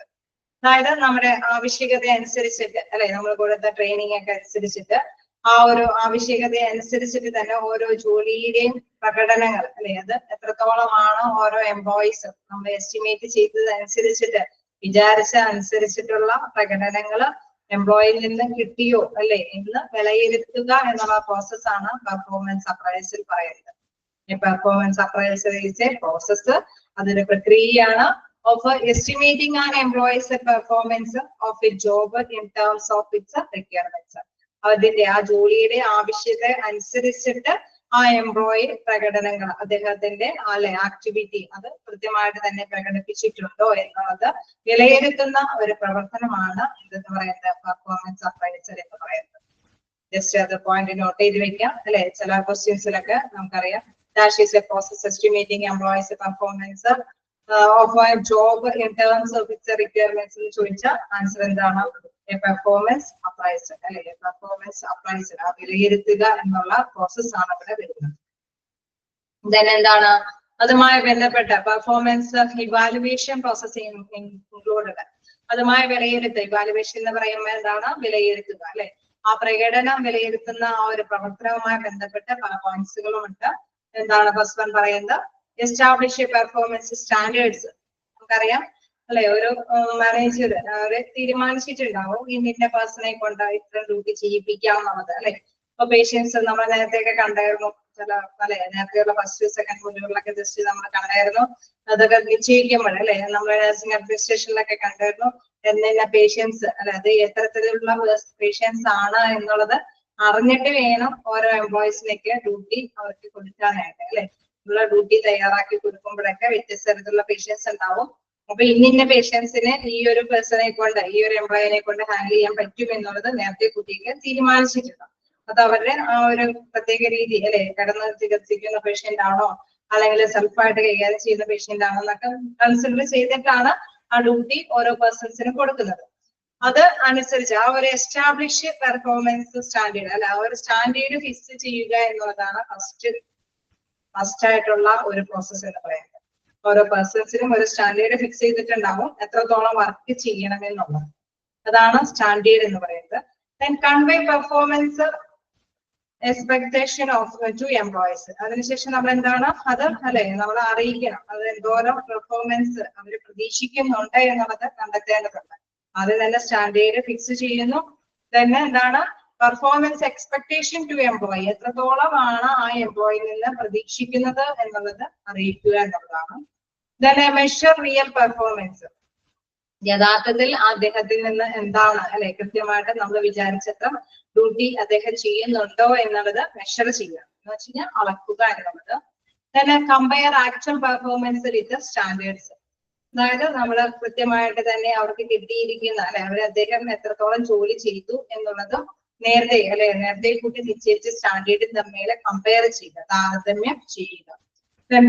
അതായത് നമ്മുടെ ആവശ്യകത അനുസരിച്ചിട്ട് അല്ലെ, നമ്മൾ കൊടുത്ത ട്രെയിനിങ് ഒക്കെ അനുസരിച്ചിട്ട് ആ ഒരു ആവശ്യകത അനുസരിച്ചിട്ട് തന്നെ ഓരോ ജോലിയുടെയും പ്രകടനങ്ങൾ അല്ലെ, അത് എത്രത്തോളമാണ് ഓരോ എംപ്ലോയീസ് നമ്മൾ എസ്റ്റിമേറ്റ് ചെയ്തത് അനുസരിച്ചിട്ട് വിചാരിച്ച അനുസരിച്ചിട്ടുള്ള പ്രകടനങ്ങൾ എംപ്ലോയിൽ നിന്ന് കിട്ടിയോ അല്ലെ എന്ന് വിലയിരുത്തുക എന്നുള്ള പ്രോസസ്സാണ് പെർഫോമൻസ് അപ്രൈസൽ പറയുന്നത്. Performance appraisal is A process, അതൊരു പ്രക്രിയയാണ് of estimating an employee's performance of a job in terms of its requirements. അതിന്റെ ആ ജോലിയുടെ ആവശ്യകത അനുസരിച്ചിട്ട് ആ എംപ്ലോയി പ്രകടനങ്ങൾ അദ്ദേഹത്തിന്റെ അല്ലെ ആക്ടിവിറ്റി അത് കൃത്യമായിട്ട് തന്നെ പ്രകടിപ്പിച്ചിട്ടുണ്ടോ എന്നുള്ളത് വിലയിരുത്തുന്ന ഒരു പ്രവർത്തനമാണ് ഇതെന്ന് പറയുന്നത് പെർഫോമൻസ് അപ്രൈസൽ എന്ന് പറയുന്നത്. ജസ്റ്റ് അത് പോയിന്റ് നോട്ട് ചെയ്ത് വെക്കാം അല്ലെ. ചില ക്വസ്റ്റ്യൻസിലൊക്കെ നമുക്കറിയാം that is A process estimating employees performance of a job in terms of its requirements എന്ന് ചോദിച്ചാൽ ആൻസർ എന്താണ്? എ പെർഫോമൻസ് അപ്രൈസൽ അല്ലെ. പെർഫോമൻസ് അപ്രൈസൽ ആ വിലയിരുത്തുക എന്നുള്ള പ്രോസസ് ആണ് ഇവിടെ വരുന്നത്. ദെൻ എന്താണ് അതുമായി ബന്ധപ്പെട്ട പെർഫോമൻസ് ഇവാലുവേഷൻ പ്രോസസ് ഇൻക്ലൂഡഡ്. അതുമായി വിലയിരുത്തുക, ഇവാലുവേഷൻ എന്ന് പറയുമ്പോൾ എന്താണ്? വിലയിരുത്തുക അല്ലെ. ആ പ്രകടനം വിലയിരുത്തുന്ന ആ ഒരു പ്രവർത്തനവുമായി ബന്ധപ്പെട്ട പല പോയിന്റ്സുകളും ഉണ്ട്. എന്താണ് ഫസ്റ്റ് വൺ പറയുന്നത്? Establish performance standards. നമുക്കറിയാം അല്ലെ, ഒരു മാനേജർ അവര് തീരുമാനിച്ചിട്ടുണ്ടാവും ഇന്ന പേഴ്സണെ കൊണ്ട് ഇത്ര ഡ്യൂട്ടി ചെയ്യിപ്പിക്കാം എന്നുള്ളത് അല്ലെ. ഇപ്പൊ പേഷ്യൻസ് നമ്മൾ നേരത്തെയൊക്കെ കണ്ടായിരുന്നു, ചില നേരത്തെയുള്ള ഫസ്റ്റ് സെക്കൻഡ് മൊഡ്യൂളിലൊക്കെ ജസ്റ്റ് നമ്മൾ കണ്ടായിരുന്നു. അതൊക്കെ നിശ്ചയിക്കുമ്പോൾ അല്ലെ നമ്മൾ നഴ്സിംഗ് അഡ്മിനിസ്ട്രേഷനിലൊക്കെ കണ്ടായിരുന്നു എന്ന പേഷ്യൻസ് അത് എത്തരത്തിലുള്ള പേഷ്യൻസ് ആണ് എന്നുള്ളത് അറിഞ്ഞിട്ട് വേണം ഓരോ എംപ്ലോയീസിനൊക്കെ ഡ്യൂട്ടി അവർക്ക് കൊടുക്കാനായിട്ട് അല്ലെ. ഉള്ള ഡ്യൂട്ടി തയ്യാറാക്കി കൊടുക്കുമ്പോഴൊക്കെ വ്യത്യസ്ത തരത്തിലുള്ള പേഷ്യൻസ് ഉണ്ടാവും. അപ്പൊ ഇന്ന പേഷ്യൻസിനെ ഈ ഒരു പേഴ്സണെ കൊണ്ട് ഈ ഒരു എംപ്ലോയിനെ കൊണ്ട് ഹാൻഡിൽ ചെയ്യാൻ പറ്റും എന്നുള്ളത് നേരത്തെ കുട്ടിക്ക് തീരുമാനിച്ചിട്ടുണ്ട്. അത് അവരുടെ ആ ഒരു പ്രത്യേക രീതി അല്ലെ, കിടന്ന് ചികിത്സിക്കുന്ന പേഷ്യന്റ് ആണോ അല്ലെങ്കിൽ സെൽഫായിട്ട് കൈകാര്യം ചെയ്യുന്ന പേഷ്യന്റ് ആണോ എന്നൊക്കെ കൺസിഡർ ചെയ്തിട്ടാണ് ആ ഡ്യൂട്ടി ഓരോ പേഴ്സൺസിനും കൊടുക്കുന്നത്. അത് അനുസരിച്ച് ആ ഒരു എസ്റ്റാബ്ലിഷ് പെർഫോമൻസ് സ്റ്റാൻഡേർഡ് അല്ലെ, ആ ഒരു സ്റ്റാൻഡേർഡ് ഫിക്സ് ചെയ്യുക എന്നുള്ളതാണ് ഫസ്റ്റ് ആയിട്ടുള്ള ഒരു പ്രോസസ് എന്ന് പറയുന്നത്. ഓരോ പേഴ്സൺസിനും ഒരു സ്റ്റാൻഡേർഡ് ഫിക്സ് ചെയ്തിട്ടുണ്ടാവും എത്രത്തോളം വർക്ക് ചെയ്യണമെന്നുള്ളത്. അതാണ് സ്റ്റാൻഡേർഡ് എന്ന് പറയുന്നത്. Then convey performance expectation of two employees. അതിനുശേഷം നമ്മൾ എന്താണ് അത് അല്ലെ നമ്മൾ അറിയിക്കണം. അത് എന്തോരം പെർഫോമൻസ് അവർ പ്രതീക്ഷിക്കുന്നുണ്ട് എന്നുള്ളത് കണ്ടെത്തേണ്ടതുണ്ട്. അത് തന്നെ സ്റ്റാൻഡേർഡ് ഫിക്സ് ചെയ്യുന്നു. തന്നെ എന്താണ് പെർഫോമൻസ് എക്സ്പെക്ടേഷൻ ടു എംപ്ലോയി, എത്രത്തോളമാണ് ആ എംപ്ലോയിയിൽ നിന്ന് പ്രതീക്ഷിക്കുന്നത് എന്നുള്ളത് അറിയിക്കുക എന്നുള്ളതാണ്. തന്നെ മെഷർ റിയൽ പെർഫോമൻസ്, യഥാർത്ഥത്തിൽ അദ്ദേഹത്തിൽ നിന്ന് എന്താണ് അല്ലെ കൃത്യമായിട്ട് നമ്മൾ വിചാരിച്ചത്ര ഡ്യൂട്ടി അദ്ദേഹം ചെയ്യുന്നുണ്ടോ എന്നുള്ളത് മെഷർ ചെയ്യുക എന്ന് വെച്ച് കഴിഞ്ഞാൽ അളക്കുക എന്നുള്ളത്. തന്നെ കമ്പയർ ആക്ച്വൽ പെർഫോമൻസ് വിത്ത് സ്റ്റാൻഡേർഡ്സ്, അതായത് നമ്മൾ കൃത്യമായിട്ട് തന്നെ അവർക്ക് കിട്ടിയിരിക്കുന്ന അല്ലെ അദ്ദേഹം എത്രത്തോളം ജോലി ചെയ്തു എന്നുള്ളതും നേരത്തെ കൂട്ടി നിശ്ചയിച്ച സ്റ്റാൻഡേർഡും തമ്മിൽ കമ്പയർ ചെയ്യുക, താരതമ്യം ചെയ്യുക.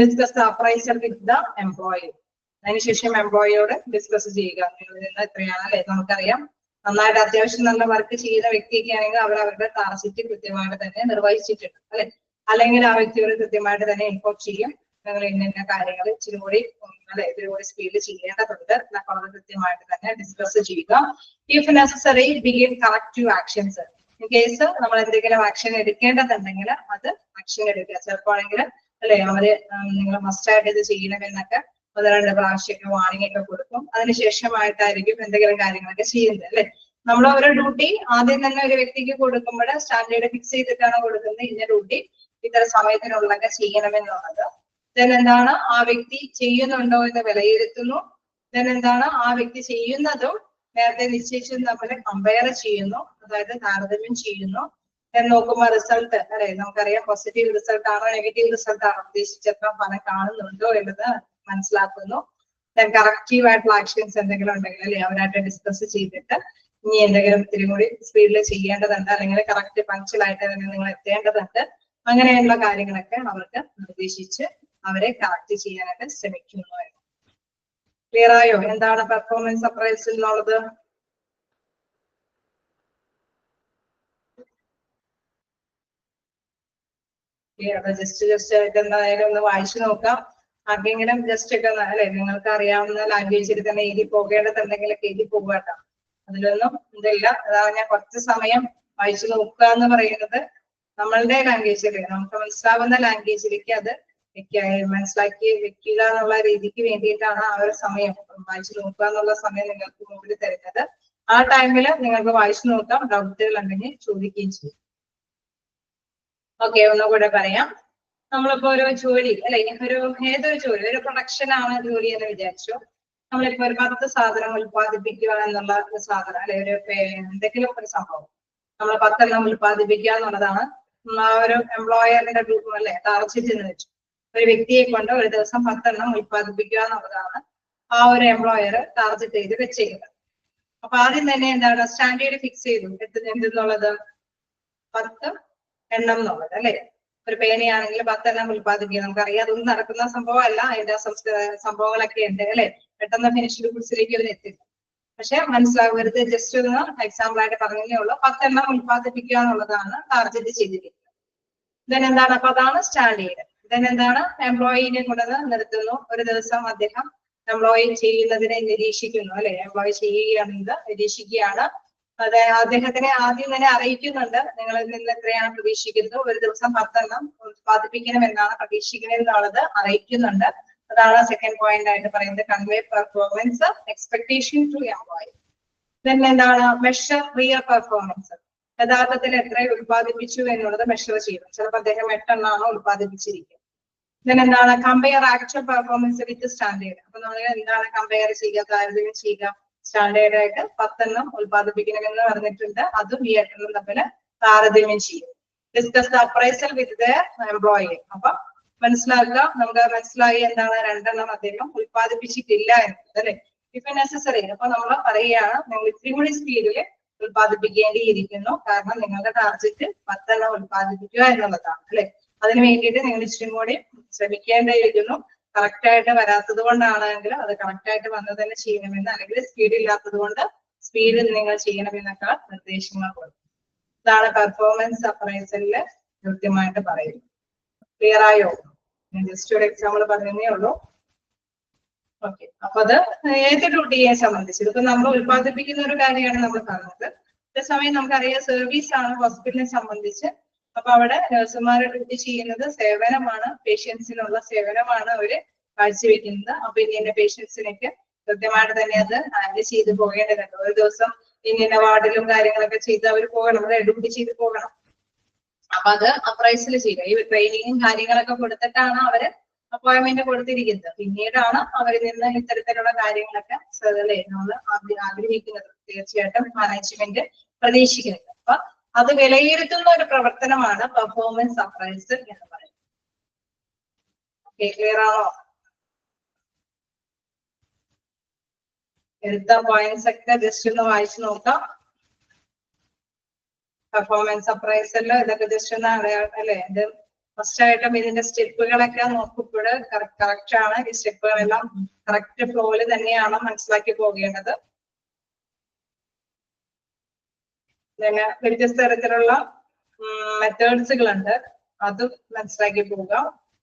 Discuss appraisal with the employee, അതിനുശേഷം എംപ്ലോയിയോട് ഡിസ്കസ് ചെയ്യുക. നിങ്ങളിൽ നിന്ന് എത്രയാണ് അല്ലെ, നമുക്കറിയാം നന്നായിട്ട് അത്യാവശ്യം നല്ല വർക്ക് ചെയ്യുന്ന വ്യക്തിയൊക്കെ ആണെങ്കിൽ അവർ അവരുടെ ടാർഗറ്റ് കൃത്യമായിട്ട് തന്നെ നിർവഹിച്ചിട്ടുണ്ട് അല്ലെ, അല്ലെങ്കിൽ ആ വ്യക്തിയോട് കൃത്യമായിട്ട് തന്നെ ഇൻഫോം ചെയ്യും, നിങ്ങൾ ഇന്ന കാര്യങ്ങൾ ഇച്ചിരി കൂടി അല്ലെ ഇതിലൂടെ സ്പീഡിൽ ചെയ്യേണ്ടതുണ്ട് എന്നൊക്കെ കൃത്യമായിട്ട് തന്നെ ഡിസ്കസ് ചെയ്യുക. If necessary begin corrective actions, in case നമ്മൾ എന്തെങ്കിലും ആക്ഷൻ എടുക്കേണ്ടതുണ്ടെങ്കിൽ അത് ആക്ഷൻ എടുക്കുക. ചിലപ്പോഴെങ്കിൽ അല്ലെ അവര് നിങ്ങൾ മസ്റ്റായിട്ട് ഇത് ചെയ്യണമെന്നൊക്കെ 1-2 പ്രാവശ്യമൊക്കെ വാണിംഗ് ഒക്കെ കൊടുക്കും. അതിനുശേഷമായിട്ടായിരിക്കും എന്തെങ്കിലും കാര്യങ്ങളൊക്കെ ചെയ്യുന്നത് അല്ലെ. നമ്മൾ ഒരു ഡ്യൂട്ടി ആദ്യം തന്നെ ഒരു വ്യക്തിക്ക് കൊടുക്കുമ്പോൾ സ്റ്റാൻഡേർഡ് ഫിക്സ് ചെയ്തിട്ടാണ് കൊടുക്കുന്നത്, ഇന്ന ഡ്യൂട്ടി ഇത്ര സമയത്തിനുള്ളതൊക്കെ ചെയ്യണമെന്നുള്ളത്. ദെൻ എന്താണ് ആ വ്യക്തി ചെയ്യുന്നുണ്ടോ എന്ന് വിലയിരുത്തുന്നു. ദെൻ എന്താണ് ആ വ്യക്തി ചെയ്യുന്നതും നേരത്തെ നിശ്ചയിച്ചതും തമ്മിൽ കമ്പയർ ചെയ്യുന്നു, അതായത് താരതമ്യം ചെയ്യുന്നു. നോക്കുമ്പോൾ റിസൾട്ട് അല്ലെ നമുക്കറിയാം പോസിറ്റീവ് റിസൾട്ട് ആണോ നെഗറ്റീവ് റിസൾട്ട് ആണോ ഉദ്ദേശിച്ചത്ര ഫലം കാണുന്നുണ്ടോ എന്നത് മനസ്സിലാക്കുന്നു. ദെൻ കറക്റ്റീവ് ആയിട്ടുള്ള ആക്ഷൻസ് എന്തെങ്കിലും ഉണ്ടെങ്കിൽ അല്ലെ അവരായിട്ട് ഡിസ്കസ് ചെയ്തിട്ട് ഇനി എന്തെങ്കിലും ഇത്തിരി കൂടി സ്പീഡിൽ ചെയ്യേണ്ടതുണ്ട് അല്ലെങ്കിൽ കറക്റ്റ് പങ്ക്ച്വലായിട്ട് തന്നെ നിങ്ങൾ എത്തേണ്ടതുണ്ട്, അങ്ങനെയുള്ള കാര്യങ്ങളൊക്കെ അവർക്ക് നിർദ്ദേശിച്ച് അവരെ കറക്റ്റ് ചെയ്യാനായിട്ട് ശ്രമിക്കുന്നു. ക്ലിയർ ആയോ എന്താണ് പെർഫോമൻസ് അപ്രൈസൽ എന്നുള്ളത്? ജസ്റ്റ് ആയിട്ട് എന്തായാലും ഒന്ന് വായിച്ചു നോക്കാം. ആർക്കെങ്കിലും ജസ്റ്റ് ഒക്കെ അല്ലെ നിങ്ങൾക്ക് അറിയാവുന്ന ലാംഗ്വേജിൽ തന്നെ എഴുതി പോകേണ്ടതുണ്ടെങ്കിലൊക്കെ എഴുതി പോകാട്ടോ, അതിലൊന്നും ഇതില്ല. അതാണ് ഞാൻ കുറച്ച് സമയം വായിച്ചു നോക്കുക എന്ന് പറയുന്നത്. നമ്മളുടെ ലാംഗ്വേജിൽ നമുക്ക് മനസ്സിലാവുന്ന ലാംഗ്വേജിലേക്ക് അത് മനസ്സിലാക്കി വെക്കുക എന്നുള്ള രീതിക്ക് വേണ്ടിയിട്ടാണ് ആ ഒരു സമയം വായിച്ചു നോക്കുക എന്നുള്ള സമയം നിങ്ങൾക്ക് മുമ്പിൽ തരുന്നത്. ആ ടൈമിൽ നിങ്ങൾക്ക് വായിച്ചു നോക്കാം, ഡൗട്ടുകൾ ഉണ്ടെങ്കിൽ ചോദിക്കുകയും ചെയ്യും. ഓക്കെ, ഒന്നുകൂടെ പറയാം. നമ്മളിപ്പോ ഒരു ജോലി അല്ലെ ഏതൊരു ജോലി ഒരു പ്രൊഡക്ഷൻ ആണ് ജോലി എന്ന് വിചാരിച്ചു. നമ്മളിപ്പോ ഒരു 10 സാധനം ഉൽപ്പാദിപ്പിക്കുക എന്നുള്ള ഒരു സാധനം അല്ലെ ഒരു എന്തെങ്കിലും ഒരു സംഭവം നമ്മൾ 10 എണ്ണം ഉൽപ്പാദിപ്പിക്കുക എന്നുള്ളതാണ് ആ ഒരു എംപ്ലോയറിന്റെ ഗ്രൂപ്പ് അല്ലെ ടാർഗറ്റ് എന്ന് വെച്ചു. ഒരു വ്യക്തിയെ കൊണ്ട് ഒരു ദിവസം 10 എണ്ണം ഉൽപ്പാദിപ്പിക്കുക എന്നുള്ളതാണ് ആ ഒരു എംപ്ലോയർ ടാർഗറ്റ് ചെയ്ത് വെച്ചേക്കുന്നത്. അപ്പൊ ആദ്യം തന്നെ എന്താണ് സ്റ്റാൻഡേർഡ് ഫിക്സ് ചെയ്തു എന്തെന്നുള്ളത് 10 എണ്ണം എന്നുള്ളത് അല്ലെ. ഒരു പേനയാണെങ്കിൽ 10 എണ്ണം ഉൽപ്പാദിപ്പിക്കുക, നമുക്കറിയാം അതൊന്നും നടക്കുന്ന സംഭവമല്ല, അതിന്റെ സംഭവങ്ങളൊക്കെ ഉണ്ട് അല്ലെ. പെട്ടെന്ന് ഫിനിഷ്ഡ് ഗുഡ്സിലേക്ക് അവർ എത്തില്ല. പക്ഷെ മനസ്സിലാവരുത്, ജസ്റ്റ് ഒന്ന് എക്സാമ്പിൾ ആയിട്ട് പറഞ്ഞതേ ഉള്ളൂ. 10 എണ്ണം ഉൽപ്പാദിപ്പിക്കുക എന്നുള്ളതാണ് ടാർഗറ്റ് ചെയ്തിരിക്കുന്നത്. ദെൻ എന്താണ് അപ്പൊ അതാണ് സ്റ്റാൻഡേർഡ്. ദെൻ എന്താണ് എംപ്ലോയിനെ കൊണ്ടത് നിർത്തുന്നു. ഒരു ദിവസം അദ്ദേഹം എംപ്ലോയി ചെയ്യുന്നതിനെ നിരീക്ഷിക്കുന്നു അല്ലെ. എംപ്ലോയി ചെയ്യുകയാണെങ്കിൽ നിരീക്ഷിക്കുകയാണ്. അതെ, അദ്ദേഹത്തിനെ ആദ്യം തന്നെ അറിയിക്കുന്നുണ്ട് നിങ്ങളിൽ നിന്ന് എത്രയാണ് പ്രതീക്ഷിക്കുന്നത്, ഒരു ദിവസം 10 എണ്ണം ഉത്പാദിപ്പിക്കണമെന്നാണ് പ്രതീക്ഷിക്കുന്നത് എന്നുള്ളത് അറിയിക്കുന്നുണ്ട്. അതാണ് സെക്കൻഡ് പോയിന്റ് ആയിട്ട് പറയുന്നത്, convey performance expectation to employee. Then എന്താണ് മെഷർ റിയൽ പെർഫോമൻസ്, യഥാർത്ഥത്തിൽ എത്ര ഉത്പാദിപ്പിച്ചു എന്നുള്ളത് മെഷർ ചെയ്യും. ചിലപ്പോൾ അദ്ദേഹം 8 എണ്ണമാണോ ഉത്പാദിപ്പിച്ചിരിക്കും. then എന്താണ് compare actual performance with standard. അപ്പൊ നമ്മൾ എന്താണ് കമ്പയർ ചെയ്യുക, താരതമ്യം ചെയ്യുക. സ്റ്റാൻഡേർഡ് ആയിട്ട് 10 എണ്ണം ഉത്പാദിപ്പിക്കണമെന്ന് പറഞ്ഞിട്ടുണ്ട്, അതും ഈ 8 എണ്ണം തമ്മിൽ താരതമ്യം ചെയ്യും. Discuss the appraisal with the employee. അപ്പൊ മനസ്സിലാക്കുക, നമുക്ക് മനസ്സിലായി എന്താണ് 2 എണ്ണം അദ്ദേഹം ഉത്പാദിപ്പിച്ചിട്ടില്ല എന്നുള്ളത് അല്ലെ. ഇപ്പൊ നെസസറി, അപ്പൊ നമ്മൾ പറയുകയാണ് നിങ്ങൾ ഇത്തിരി കൂടി സ്പീഡിൽ ഉത്പാദിപ്പിക്കേണ്ടിയിരിക്കുന്നു, കാരണം നിങ്ങളുടെ ടാർഗറ്റ് 10 എണ്ണം ഉത്പാദിപ്പിക്കുക എന്നുള്ളതാണ് അല്ലെ. അതിന് വേണ്ടിയിട്ട് നിങ്ങൾ ഇച്ചിരി കൂടി ശ്രമിക്കേണ്ടിയിരിക്കുന്നു. കറക്റ്റ് ആയിട്ട് വരാത്തത് കൊണ്ടാണെങ്കിൽ അത് കറക്റ്റ് ആയിട്ട് വന്ന് തന്നെ ചെയ്യണമെന്ന്, അല്ലെങ്കിൽ സ്പീഡ് ഇല്ലാത്തത് കൊണ്ട് സ്പീഡ് നിങ്ങൾ ചെയ്യണമെന്നൊക്കെ നിർദ്ദേശങ്ങൾ കൊടുക്കും. ഇതാണ് പെർഫോമൻസ് അപ്രൈസലില് കൃത്യമായിട്ട് പറയുന്നത്. ക്ലിയർ ആയോ? ഞാൻ ജസ്റ്റ് ഒരു എക്സാമ്പിൾ പറഞ്ഞതേ ഉള്ളൂ. ഓക്കെ, അപ്പൊ അത് ഏത് ഡ്യൂട്ടിയെ സംബന്ധിച്ച് ഇതിപ്പോ നമ്മൾ ഉത്പാദിപ്പിക്കുന്ന ഒരു കാര്യമാണ് നമ്മൾ പറഞ്ഞത്. അതേസമയം നമുക്കറിയാം സർവീസ് ആണ് ഹോസ്പിറ്റലിനെ സംബന്ധിച്ച്. അപ്പൊ അവിടെ നഴ്സുമാരെ ഡ്യൂട്ടി ചെയ്യുന്നത് സേവനമാണ്, പേഷ്യൻസിനുള്ള സേവനമാണ് അവര് കാഴ്ചവെക്കുന്നത്. അപ്പൊ ഇന്ന പേഷ്യൻസിനൊക്കെ കൃത്യമായിട്ട് തന്നെ അത് ഹാൻഡിൽ ചെയ്ത് പോകേണ്ടതുണ്ട്. ഒരു ദിവസം ഇന്ന വാർഡിലും കാര്യങ്ങളൊക്കെ ചെയ്ത് അവർ പോകണം, അവിടെ ഡ്യൂട്ടി ചെയ്ത് പോകണം. അപ്പൊ അത് അപ്രൈസിൽ ചെയ്യുക. ഈ ട്രെയിനിങ്ങും കാര്യങ്ങളൊക്കെ കൊടുത്തിട്ടാണ് അവര് അപ്പോയിന്റ്മെന്റ് കൊടുത്തിരിക്കുന്നത്. പിന്നീടാണ് അവരിൽ നിന്ന് ഇത്തരത്തിലുള്ള കാര്യങ്ങളൊക്കെ നമ്മൾ ആഗ്രഹിക്കുന്നത്, തീർച്ചയായിട്ടും മാനേജ്മെന്റ് പ്രതീക്ഷിക്കുന്നത്. അപ്പൊ അത് വിലയിരുത്തുന്ന ഒരു പ്രവർത്തനമാണ് പെർഫോമൻസ് അപ്രൈസൽ എന്ന് പറയുന്നത്. ക്ലിയർ ആണോ? എടുത്ത പോയിന്റ്സ് ഒക്കെ ജസ്റ്റ് ഒന്ന് വായിച്ചു നോക്കാം. പെർഫോമൻസ് അപ്രൈസല് ഇതൊക്കെ ജസ്റ്റ് ഒന്ന് അറിയാം അല്ലെ. ഇത് ഫസ്റ്റ് ആയിട്ടും ഇതിന്റെ സ്റ്റെപ്പുകളൊക്കെ നോക്കുമ്പോൾ കറക്റ്റ് ആണ്. ഈ സ്റ്റെപ്പുകളെല്ലാം കറക്റ്റ് ഫ്ലോയില് തന്നെയാണ് മനസ്സിലാക്കി പോകേണ്ടത്. പിന്നെ വ്യത്യസ്ത തരത്തിലുള്ള മെത്തേഡ്സുകളുണ്ട്, അതും മനസ്സിലാക്കി പോവുക.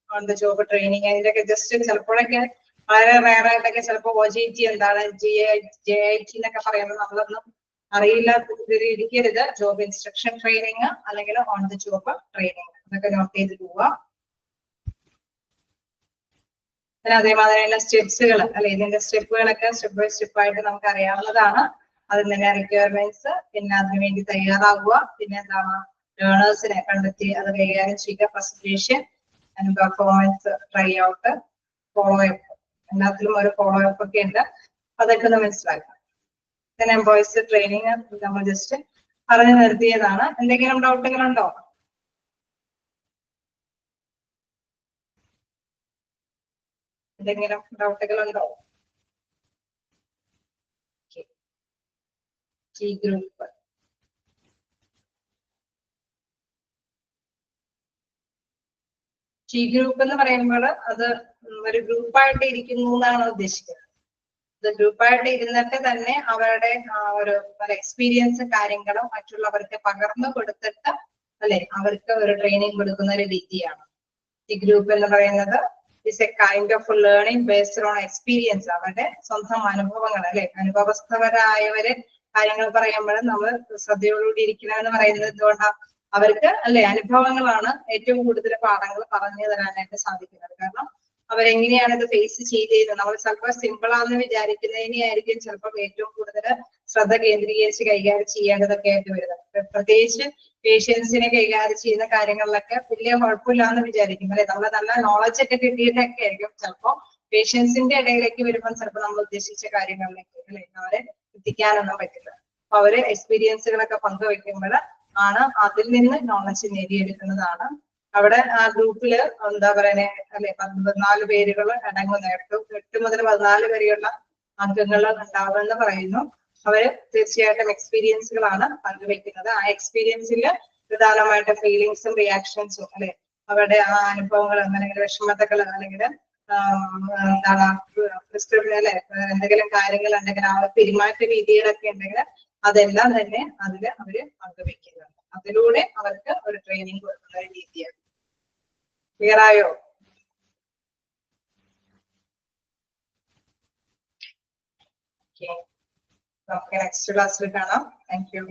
ഓൺ ദ ജോബ് ട്രെയിനിങ് അതിന്റെയൊക്കെ ജസ്റ്റ് ചിലപ്പോഴൊക്കെ വളരെ റയർ ആയിട്ടൊക്കെ ചിലപ്പോൾ OJT എന്താണ് JIT എന്നൊക്കെ പറയുമ്പോൾ നമ്മളൊന്നും അറിയില്ല ഇരിക്കരുത്. ജോബ് ഇൻസ്ട്രക്ഷൻ ട്രെയിനിങ് അല്ലെങ്കിൽ ഓൺ ദ ജോബ് ട്രെയിനിങ്, അതൊക്കെ നോട്ട് ചെയ്ത് പോവുക. പിന്നെ അതേമാതിരി തന്നെ സ്റ്റെപ്സുകൾ അല്ലെ, ഇതിന്റെ സ്റ്റെപ്പുകളൊക്കെ സ്റ്റെപ്പ് ബൈ സ്റ്റെപ്പ് ആയിട്ട് നമുക്ക് അറിയാവുന്നതാണ്. അതിൽ തന്നെ റിക്വയർമെന്റ്സ്, പിന്നെ അതിനുവേണ്ടി തയ്യാറാവുക, പിന്നെ എന്താണ് ലേണേഴ്സിനെ കണ്ടെത്തി അത് കൈകാര്യം ചെയ്യുക, presentation, performance, try out, follow up, എല്ലാത്തിലും ഒരു ഫോളോ അപ്പ് ഒക്കെ ഉണ്ട്. അതൊക്കെ ഒന്ന് മനസ്സിലാക്കാം. പിന്നെ എംപ്ലോയീസ് ട്രെയിനിങ് നമ്മൾ ജസ്റ്റ് പറഞ്ഞു നിർത്തിയതാണ്. എന്തെങ്കിലും ഡൗട്ടുകളുണ്ടോ? എന്തെങ്കിലും ഡൗട്ടുകളുണ്ടോ? ഗ്രൂപ്പ് ഗ്രൂപ്പ് എന്ന് പറയുമ്പോൾ അത് ഒരു ഗ്രൂപ്പായിട്ട് ഇരിക്കുന്നു എന്നാണ് ഉദ്ദേശിക്കുന്നത്. ഇത് ഗ്രൂപ്പായിട്ട് ഇരുന്നിട്ട് തന്നെ അവരുടെ ഒരു എക്സ്പീരിയൻസ് കാര്യങ്ങളും മറ്റുള്ളവർക്ക് പകർന്നു കൊടുത്തിട്ട് അല്ലെ അവർക്ക് ഒരു ട്രെയിനിങ് കൊടുക്കുന്ന ഒരു രീതിയാണ് ഈ ഗ്രൂപ്പ് എന്ന് പറയുന്നത്. Is A kind of learning based on experience. അവരുടെ സ്വന്തം അനുഭവങ്ങൾ അല്ലെ, അനുഭവസ്ഥരായവര് കാര്യങ്ങൾ പറയുമ്പോൾ നമ്മൾ ശ്രദ്ധയോടുകൂടി ഇരിക്കണം എന്ന് പറയുന്നത് എന്തുകൊണ്ടാണ്? അവർക്ക് അല്ലെ അനുഭവങ്ങളാണ് ഏറ്റവും കൂടുതൽ പാഠങ്ങൾ പറഞ്ഞു തരാനായിട്ട് സാധിക്കുന്നത്. കാരണം അവരെങ്ങനെയാണ് ഇത് ഫേസ് ചെയ്തത്. നമ്മൾ ചിലപ്പോൾ സിമ്പിൾ ആണെന്ന് വിചാരിക്കുന്നതിനെയായിരിക്കും ചിലപ്പോൾ ഏറ്റവും കൂടുതൽ ശ്രദ്ധ കേന്ദ്രീകരിച്ച് കൈകാര്യം ചെയ്യേണ്ടതൊക്കെ ആയിട്ട് വരുന്നത്. പ്രത്യേകിച്ച് പേഷ്യൻസിനെ കൈകാര്യം ചെയ്യുന്ന കാര്യങ്ങളിലൊക്കെ വലിയ കുഴപ്പമില്ലാന്ന് വിചാരിക്കും അല്ലെ. നമ്മൾ നല്ല നോളജ് ഒക്കെ കിട്ടിയിട്ടൊക്കെ ആയിരിക്കും ചിലപ്പോൾ പേഷ്യൻസിന്റെ ഇടയിലേക്ക് വരുമ്പോൾ ചിലപ്പോൾ നമ്മൾ ഉദ്ദേശിച്ച കാര്യങ്ങളിലേക്ക് അല്ലെ അവരെ എത്തിക്കാനൊന്നും പറ്റില്ല. അപ്പൊ അവര് എക്സ്പീരിയൻസുകളൊക്കെ പങ്കുവെക്കുമ്പോൾ ആണ് അതിൽ നിന്ന് നോളജ് നേടിയെടുക്കുന്നതാണ്. അവിടെ ആ ഗ്രൂപ്പില് എന്താ പറയുന്നേ അല്ലെ 14 പേരുകൾ അടങ്ങുന്ന 8 മുതൽ 14 വരെയുള്ള അംഗങ്ങൾ ഉണ്ടാവുമെന്ന് പറയുന്നു. അവര് തീർച്ചയായിട്ടും എക്സ്പീരിയൻസുകളാണ് പങ്കുവെക്കുന്നത്. ആ എക്സ്പീരിയൻസിൽ പ്രധാനമായിട്ട് ഫീലിങ്സും റിയാക്ഷൻസും അല്ലെ അവരുടെ ആ അനുഭവങ്ങൾ അല്ലെങ്കിൽ വിഷമതകൾ അല്ലെങ്കിൽ എന്താണ് പ്രിസ്ക്രിപ്ഷൻ അല്ലെ എന്തെങ്കിലും കാര്യങ്ങൾ ഉണ്ടെങ്കിൽ ആ പെരുമാറ്റ രീതികളൊക്കെ ഉണ്ടെങ്കിൽ അതെല്ലാം തന്നെ അതിൽ അവര് പങ്കുവെക്കുന്നുണ്ട്. അതിലൂടെ അവർക്ക് ഒരു ട്രെയിനിങ് കൊടുക്കുന്ന ഒരു രീതിയാണ്. ക്ലിയർ ആയോ? നമുക്ക് നെക്സ്റ്റ് ക്ലാസ്സിൽ കാണാം. Thank you.